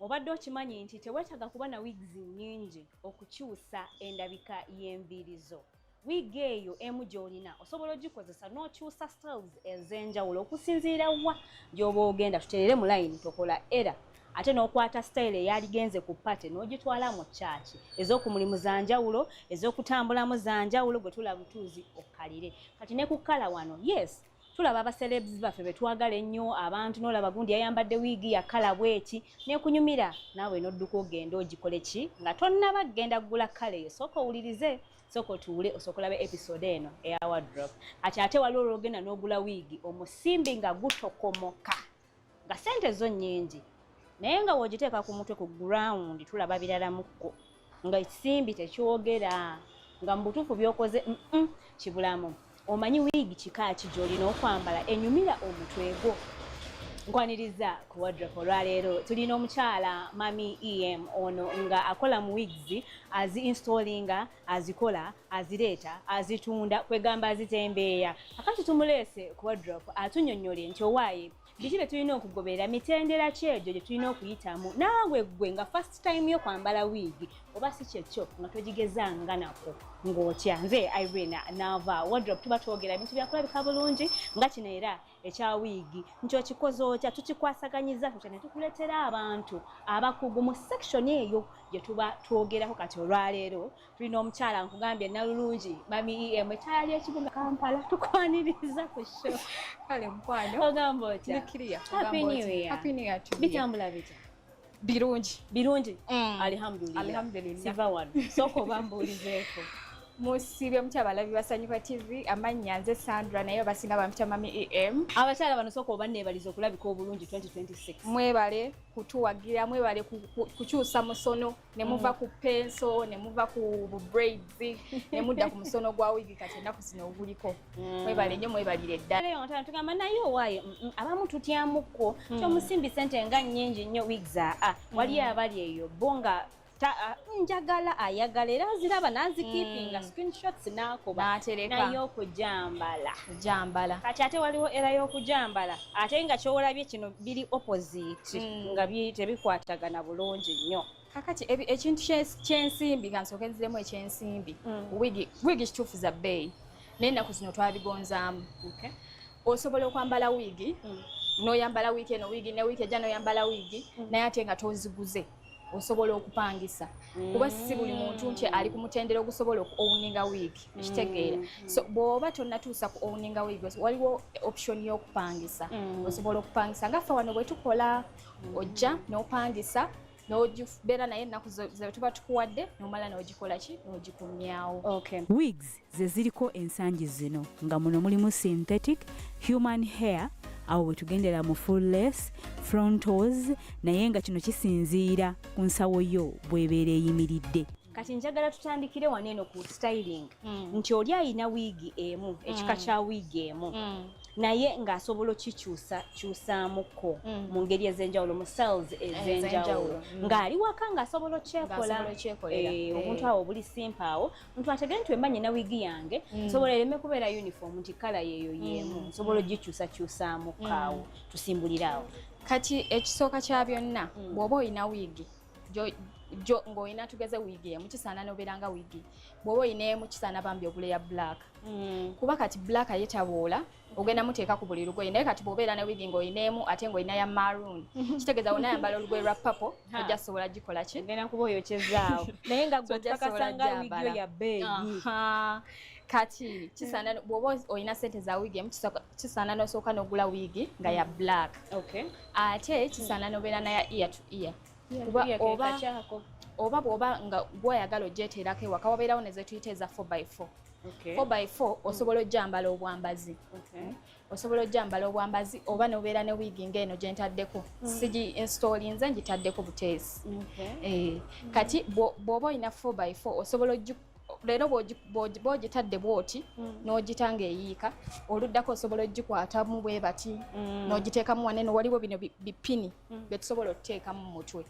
Speaker 7: Obadde okimanyi nti teweetaaga kuba na wigs nnyingi okukyusa endabika y'enviiri zo. Wig eyo emu gy'olina osobola ogikozesa n'okyusa styles ez'enjawulo okusinziira wa gy'oba ogenda. Tuteerere mu line tokola era ate n'okwata style eyaligenze ku pate n'ogitwala mu kyaki ez'okumulimu za njawulo ez'okutambulamu za njawulo gwe tulaba butuuzi okkalire. Kati ne ku kkala wano yes tulaba aba celebs baffe betwagala ennyo abantu n'olaba gundi yayambadde wiigi ya kala bweki n'ekunyumira naawe n'odduka ogenda ogikole ki nga tonnaba genda kugula kala eyo sooka owulirize sooka otuule osooka olabe episode eno eya wardrobe. Kati ate waliwo olwogenda n'ogula wiigi omusimbi nga gutokomoka nga sente zo nnyingi naye nga w'ogiteeka ku mutwe ku ground tulaba birala mukko nga ekisimbi tekyogera nga mu butuufu by'okoze kibulamu. Omanyi wiigi kika ki gy'olina okwambala enyumira omutwe gwo. Nkwaniriza ku wardrobe olwaleero tulina omukyala Mami EM ono nga akola mu wigs azi-installinga, azikola, azireeta, azitunda kwegamba azitembeeya. Akati tumuleese ku wardrobe atunnyonnyole nti owaaye biki bye tulina okugoberera mitendera ki egyo gye tulina okuyitamu naawe gwe nga first time yo kwambala wiigi oba si kyekyo nga togigezanga nako ng'otya. Nze Irene Nava wardrobe tuba twogera ebintu byakulabika bulungi nga kino era ekya wiigi nti okikoze otya tukikwasaganyiza tutya ne tukuleetera abantu abakugu mu section eyo gye tuba twogerako. Kati olwaleero tulina omukyala nkugambye nalulungi Mami EM ettaala ly'ekibuga Kampala tukwaniriza ku show.
Speaker 8: Kale mkwano
Speaker 7: ogamba otya? Happy New Year.
Speaker 8: Happy New Year to you.
Speaker 7: Bitambula bitya?
Speaker 8: Birungi.
Speaker 7: Alhamdulillah.
Speaker 8: Alhamdulillah.
Speaker 7: Siva wano. Soko bambulizeeko.
Speaker 8: Musibye mutya abalabi basanyuka TV amannya nze Sandra naye basinga bampita Mami AM.
Speaker 7: Abakyala bano sooka obanneebaliza okulabika obulungi 2026.
Speaker 8: Mwebale kutuwagira, mwebale kukyusa musono ne muva ku penso ne muva ku braids ne mudda ku musono gwa wigi kati ennaku zino oguliko. Mwebale nnyo mwebalire ddala.
Speaker 7: Leero ntana tugamba naye owaaye abamu tutyamuko kyomusimbi ssente nga nnyingi nnyo wigs wali abali eyo bonga njagala ayagala era ziraba nazikipinga screenshots nakuba naye okujambala kati ate waliwo era y'okujambala ate nga kyowolabye kino biri opposite nga tebikwatagana bulungi nnyo.
Speaker 8: Kakati ekintu kyensimbi nga nsooka enziremu ekyensimbi wigi kituufu za bbeeyi naye ennaku zino twabigonzaamu. Osobola okwambala wigi n'oyambala wiiki eno wigi ne wiiki ejja n'oyambala wigi naye ate nga toziguze osobola okupangisa kuba si buli muntu nti ali ku mutendera ogusobola okuowninga wigi ekitegeera. So bw'oba tonnatuusa ku owninga wigi waliwo option y'okupangisa osobola okupangisa nga ffe wano bwe tukola ojja n'opangisa n'ogibeera naye ennaku ze tuba tukuwadde n'omala n'ogikola ki n'ogikumyawo.
Speaker 1: Wigs ze ziriko ensangi zino nga muno mulimu synthetic, human hair, awo bwe tugendera mu full-less, frontals, naye nga kino kisinziira ku nsawo yo bw'ebeera eyimiridde.
Speaker 7: Kati njagala tutandikire wano eno ku styling nti oli ayina wiigi emu ekika kya wiigi emu naye ng'asobola okikyusaamuko mu ngeri ez'enjawulo mu styles ez'enjawulo ng'ali waka ng'asobola okyekola. Omuntu awo buli simpa awo omuntu ategere nti wemba nyina wiigi yange nsobola ereme kubeera uniform nti kala yeeyo yeemu nsobola ogikyusakyusaamuko awo tusimbulire awo.
Speaker 8: Kati ekisooka kya byonna bw'oba oyina wiigi ng'olina tugeze wiigi emu kisaana n'obeeranga wiigi bw'oba oyina emu kisaana bambi ogule ya black kuba kati black yetaboola ogenda muteeka ku buli lugoye naye kati bw'obeera ne wiigi ng'olina emu ate ng'olina ya maroon kitegeeza wonna yambala olugoye lwa purple ojja sobola gikola ki
Speaker 7: ngenda kuba oyokyezaawo naye nga gwekakasanga wiigi yo ya bbeeyi.
Speaker 8: Kati kisaana bw'oba olina sente za wiigi emu kisaana n'osooka n'ogula wiigi nga ya black ate kisaana n'obeera na ya ear to ear oba bw'oba nga gw'oyagala ogyeteerako ewaka wabeerawo ne ze tuyita eza 4x4. 4x4 osobola ojjambala obwambazi osobola ojjambala obwambazi oba n'obeera ne wiigi ng'eno gye ntaddeko sigi installinze ngitaddeko buteesi. Kati bw'oba olina 4x4 osobola leero bw'ogitadde bw'oti n'ogitanga eyiika oluddako osobola ogikwatamu bwe bati n'ogiteekamu waneno waliwo bino bipini bye tusobola okuteekamu mu mutwe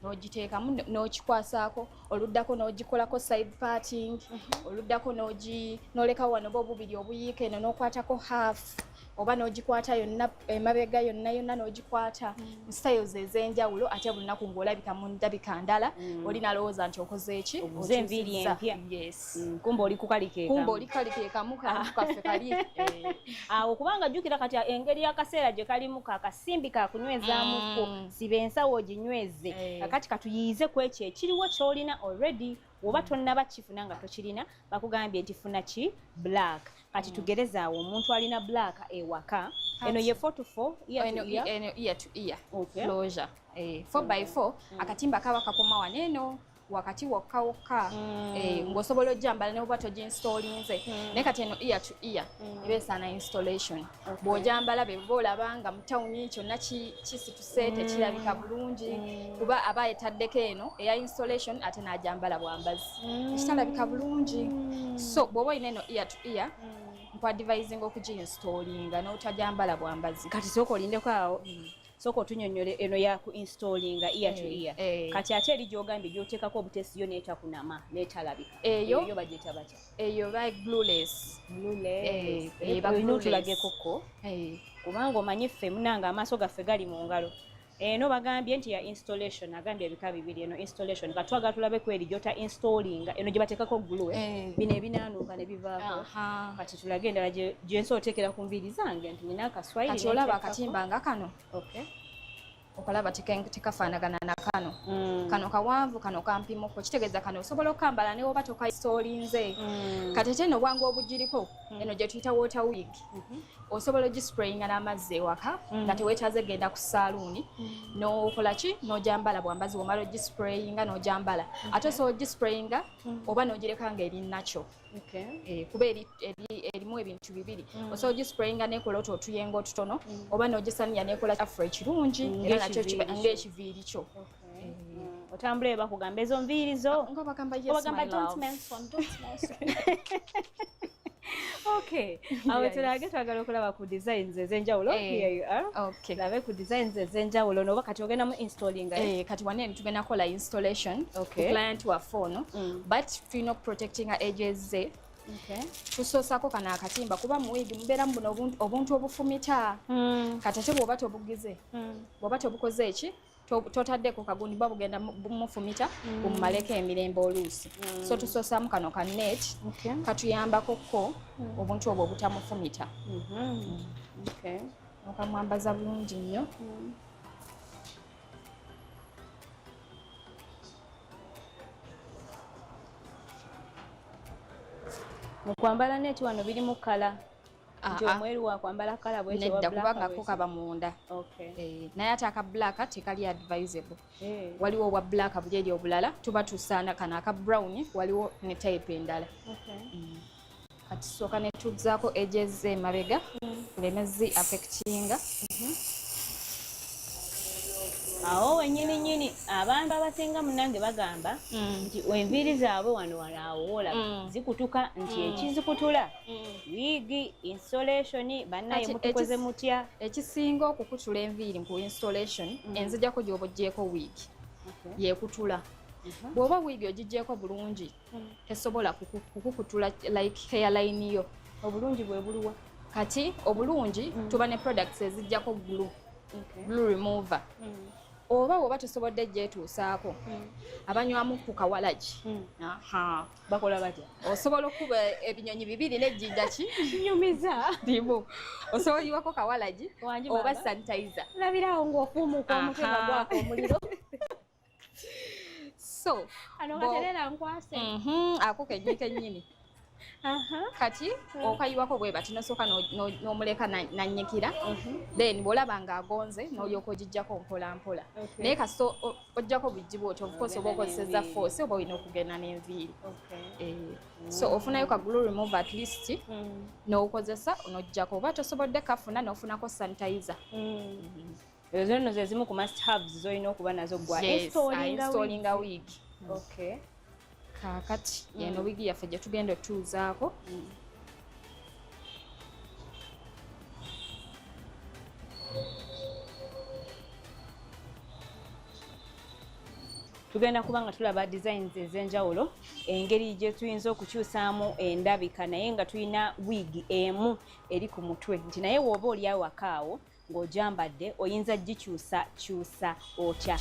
Speaker 8: n'ogiteekamu n'okikwasaako oluddako n'ogikolako side parting oluddako n'olekawo wano oba obubiri obuyiika eno n'okwatako half oba n'ogikwata yonna emabega yonna n'ogikwata styles ez'enjawulo ate buli lunaku ng'olabika mu ndabika ndala oli nalowooza nti okoze eki
Speaker 7: okoze enviiri empya. Kumbe oli kukalikeekamu kantu kaffe kali awo kubanga jjukira kati engeri y'akaseera gye kalimu kaakasimbi kakunywezaamuko siba ensawo oginyweze kakati katuyiize ku ekyo ekiriwo ky'olina already oba tonnaba kifuna nga tokirina bakugambye nti funa ki black. Kati tugereza awo omuntu alina black ewaka eno ye 4 to 4
Speaker 8: ear to ear closure 4x4 akatimba kaba kakoma waneeno wakati wokka ng'osobola ojjambala ne bw'oba toginstallinze naye kati eno ear to ear ebeesaana installation bw'ojambala be boolaba nga mu tawuni kyonna kisituse tekirabika bulungi kuba aba yetaddeko eno eya installation ate n'ajambala bwambazi ekitalabika bulungi. So bw'oba olina eno ear to ear nkwadvisinga okuginstallinga n'otajambala bwambazi.
Speaker 7: Kati sooka olindeko awo sooka otunyonnyole eno ya ku installinga ear to ear kati ate eri gy'ogambye gy'oteekako obuteesi yo n'etakunama n'etalabika eyo bagyeta batya?
Speaker 8: Eyo ba glueless
Speaker 7: olina otulagekoko kubanga omanyi ffe munanga amaaso gaffe gali mu ngalo. Eno bagambye nti ya installation agambye ebika bibiri eno installation katwaga tulabe kweri gyota installinga eno gye bateekako glue bino ebinaanuuka ne bivaako kati tulage endala gye nsobola oteekera ku nviiri zange nti nina akaswayiri
Speaker 8: kati olaba akatimba nga kano okalaba tekafaanagana na kano kano kawanvu kano kampimoko kitegeeza kano osobola okukambala ne woba tokainstallinze kati ate eno obwangu obugiriko eno gye tuyita water wig osobola ogisprayinga n'amazzi ewaka nga teweetaaze genda ku saaluuni n'okola ki n'ogyambala bwambazi womala ogisprayinga n'ogyambala ate osobola ogisprayinga oba n'ogireka nga eri nakyo kuba erimu ebintu bibiri osobola ogisprayinga n'ekola otuyengo otutono oba n'ogisaniya n'ekola afro ekirungi era nakyo ng'ekiviiri kyo
Speaker 7: otambula eba kugamba ezo nviiri zo
Speaker 8: ng'obagamba
Speaker 7: don't mention. Okay, awo tulage twagala okulaba ku designs ez'enjawulo. Here you are.
Speaker 8: Okay.
Speaker 7: Labe ku designs ez'enjawulo noba kati ogenda mu installing.
Speaker 8: Kati wane tugenda kola installation ku client wa phone but tulina protecting edges ze. Tusoosako kana akatimba kuba muwigi mubeera muno obuntu obufumita kati ate bw'oba tobugize bw'oba tobukoze eki totaddeko kagundi ba bugenda mufumita bumumaleko emirembe oluusi so tusoosamu kano ka net katuyambako ko obuntu obwo obutamufumita okamwambaza bulungi nnyo
Speaker 7: mukwambala net wano biri mu kala nti omweru wakwambala kala bwekyo
Speaker 8: nedda kubanga ko kaba munda naye ate aka black tekali advisable waliwo obwa black buli eri obulala tuba tusaana kana aka brown waliwo ne type endala kati sooka ne tuzzaako edges emabega kulemezi affectinga
Speaker 7: awo wenyini abantu abasinga munange bagamba nti enviiri zaabwe wano walaawola zikutuka nti ekizikutula wigi installation bannaye mutukoze mutya
Speaker 8: ekisinga okukutula enviiri ku installation enzijjako gy'oba oggyeko wigi yeekutula bw'oba wigi ogiggyeko bulungi tesobola kukukutula like hairline yo
Speaker 7: obulungi bwe buluwa
Speaker 8: kati obulungi tuba ne products ezijjako glue remover oba woba tusobodde gyetuusaako abanywamu ku kawalagi
Speaker 7: bakola batya
Speaker 8: osobola okuba ebinyonyi bibiri n'ejjinja ki
Speaker 7: nyumiza
Speaker 8: dimu osobola yiwako kawalagi oba sanitizer
Speaker 7: labirawo ng'ofuumuka omutwe nga gwako omuliro
Speaker 8: so
Speaker 7: ano katerera nkwase
Speaker 8: ako kennyini kati okayiwako bwe bati nosooka n'omuleka nannyikira then bw'olaba ng'agonze n'olyoka ogijjako mpolampola naye kasi ojjako bugibu otyo ofcourse oba okozeseza force oba olina okugenda n'enviiri so ofunayo ka glue remove at least n'okozesa n'ojjako oba tosobodde kafuna n'ofunako sanitizer
Speaker 7: ezo nno ze zimu ku must haves z'olina okuba nazo gwa
Speaker 8: installinga wig kakati yeno wigi yaffe gye tugenda otuuzaako
Speaker 7: tugenda kuba nga tulaba designs ez'enjawulo engeri gye tuyinza okukyusaamu endabika naye nga tulina wigi emu eri ku mutwe nti naye wooba oli awakaawo ng'ogyambadde oyinza gikyusa otya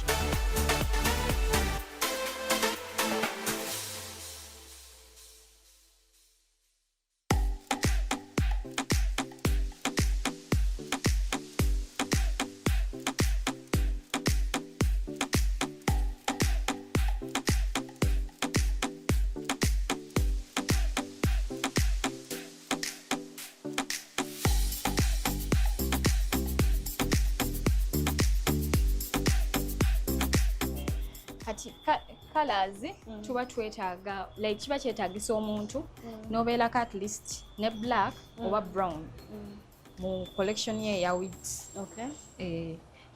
Speaker 8: colors tuba twetaaga like kiba kyetaagisa omuntu n'obeerako at least ne black oba brown mu collection ye ya wigs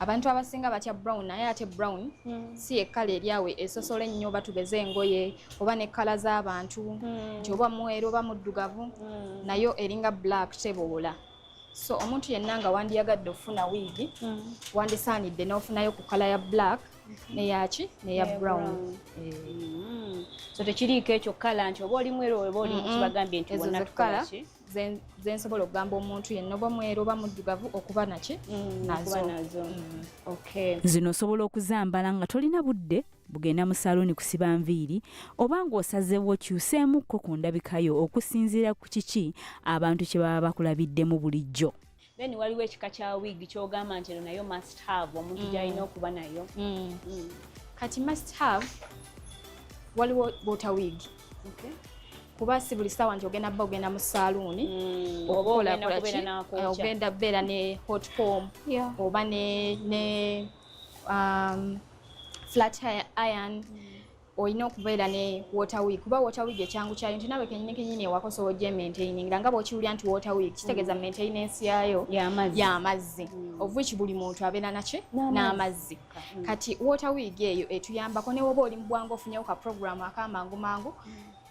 Speaker 8: abantu abasinga batya brown naye ate brown si ekkala eryawe esosola ennyo oba tugeze engoye oba ne kkala z'abantu nti oba mweru oba muddugavu nayo eringa black teboola so omuntu yenna nga wandiyagadde ofuna wigi wandisaanidde n'ofunayo ku kkala ya black neyaki neya brown
Speaker 7: so tekiriiko ekyo kkala nti oba oli mweru oba oli kibagambye nti wonna tukolaki
Speaker 8: zensobola okugamba omuntu yenna oba mweru oba muddugavu okuba naki
Speaker 7: nazo
Speaker 1: zino osobola okuzambala nga tolina budde bugenda mu salooni kusiba nviiri oba ng'osazeewo okyuseemukko ku ndabikayo okusinziira ku kiki abantu kye baba bakulabiddemu bulijjo.
Speaker 7: Then waliwo ekika kya wig kyogamba nti nayo must have omuntu gy'alina okuba nayo.
Speaker 8: Kati must have waliwo water wig. kuba si buli ssaawa nti ogenda mu saloon okukola ogenda beera ne hot comb oba ne flat iron olina okubeera ne water wig kuba water wig ekyangu kyayo nti nawe kenyini ewaka osobola ogye maintainingira nga bw'okiwulira nti water wig kitegeeza maintenance yayo y'amazzi of which buli muntu abeera naki n'amazzi kati water wig eyo etuyambako ne woba oli mu bwangu ofunyewo ka program akamangu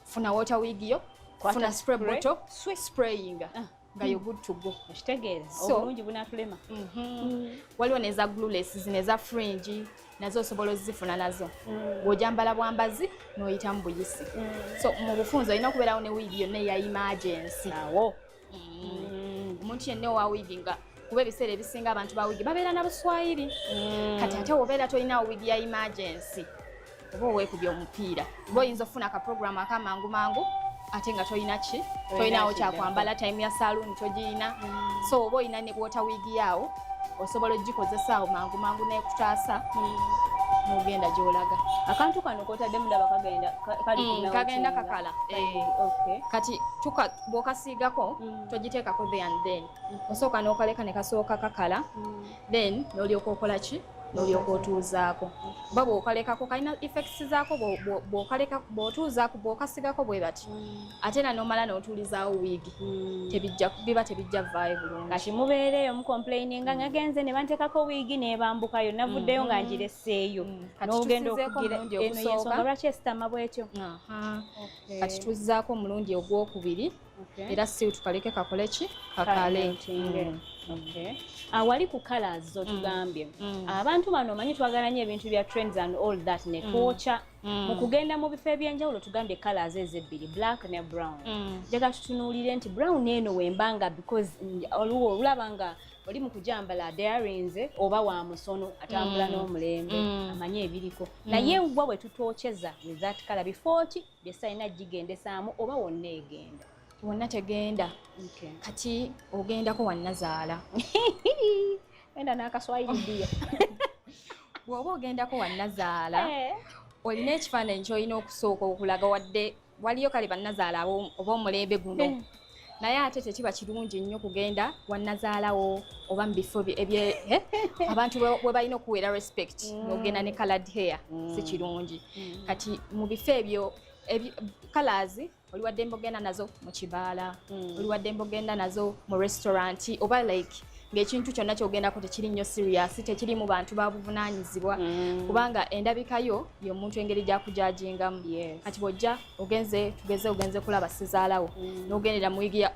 Speaker 8: funa water wig yo funa spray bottle spraying nga yo good to go
Speaker 7: ekitegeeza obulungi bunatulema
Speaker 8: waliwo neza glueless neza fringe nazo osobola ozifuna nazo bw'ojambala bwambazi n'oyita mu buyisi so mu bufunzo olina okubeerawo ne wiigi yonna eya emergency awo omuntu yenna owa wiigi nga kuba ebiseera ebisinga abantu ba wiigi babeera na buswayiri kati ate wobeera tolinawo wiigi ya emergency oba oweekubya omupiira oba oyinza okufuna akaprogramu akamangumangu ate nga tolina tolinawo kyakwambala time ya saloon togirina so oba olina ne water wig yaawo osobola ogikozesa awo mangu nekutaasa n'ogenda gy'olaga
Speaker 7: akantu kano kotadde mudaba
Speaker 8: kagenda kakala kati bw'okasiigako togiteekako there and then osooka n'okaleka ne kasooka kakala then n'olyoka okola ki n'olyoka otuuzaako oba bw'okalekako kalina effects zaako bw'otuuzaako bw'okasigako bwe bati ate era n'omala n'otuulizaawo wiigi biba tebijja vaayo bulungi
Speaker 7: kati mubeereeyo mucomplaininga ngagenze ne banteekako wiigi n'ebambukayo navuddeyo nga ngireseeyo n'ogenda okugira eno yensonga lwaki esitama bwetyo
Speaker 8: kati tuzzaako omulundi ogwokubiri era si tukaleke kakole ki kakale
Speaker 7: wali ku colors otugambye abantu bano omanyi twagala nnyo ebintu bya trends and all that ne twokya mu kugenda mu bifo ebyenjawulo tugambye colors ezebbiri black ne brown njagala tutunuulire nti brown eno wembanga because oluwo olulaba nga oli mu kujambala darinze oba wa musono atambula n'omulembe amanyi ebiriko naye bwa bwe tutookyeza with that color before ki byesalina gigendesaamu oba wonna egenda
Speaker 8: wonna tegenda kati ogendako wannazaala
Speaker 7: enda n'akaswayiri ddiya
Speaker 8: bw'oba ogendako wannazaala olina ekifaananyi ky'olina okusooka okulaga wadde waliyo kale bannazaala oba omulembe guno naye ate tekiba kirungi nnyo kugenda wannazaalawo oba mu bifo abantu bwe balina okuweera respect n'ogenda ne colored hair si kirungi kati mu bifo ebyo colors oli wadde mbogenda nazo mu kibaala oli wadde mbogenda nazo mu restaurant oba like ng'ekintu kyonna kyogendako tekiri nnyo serious tekiri mu bantu babuvunaanyizibwa kubanga endabikayo y'omuntu engeri gyakujajingamu kati bw'ojja ogenze kulaba sizaalawo n'ogendera mu wiigi ya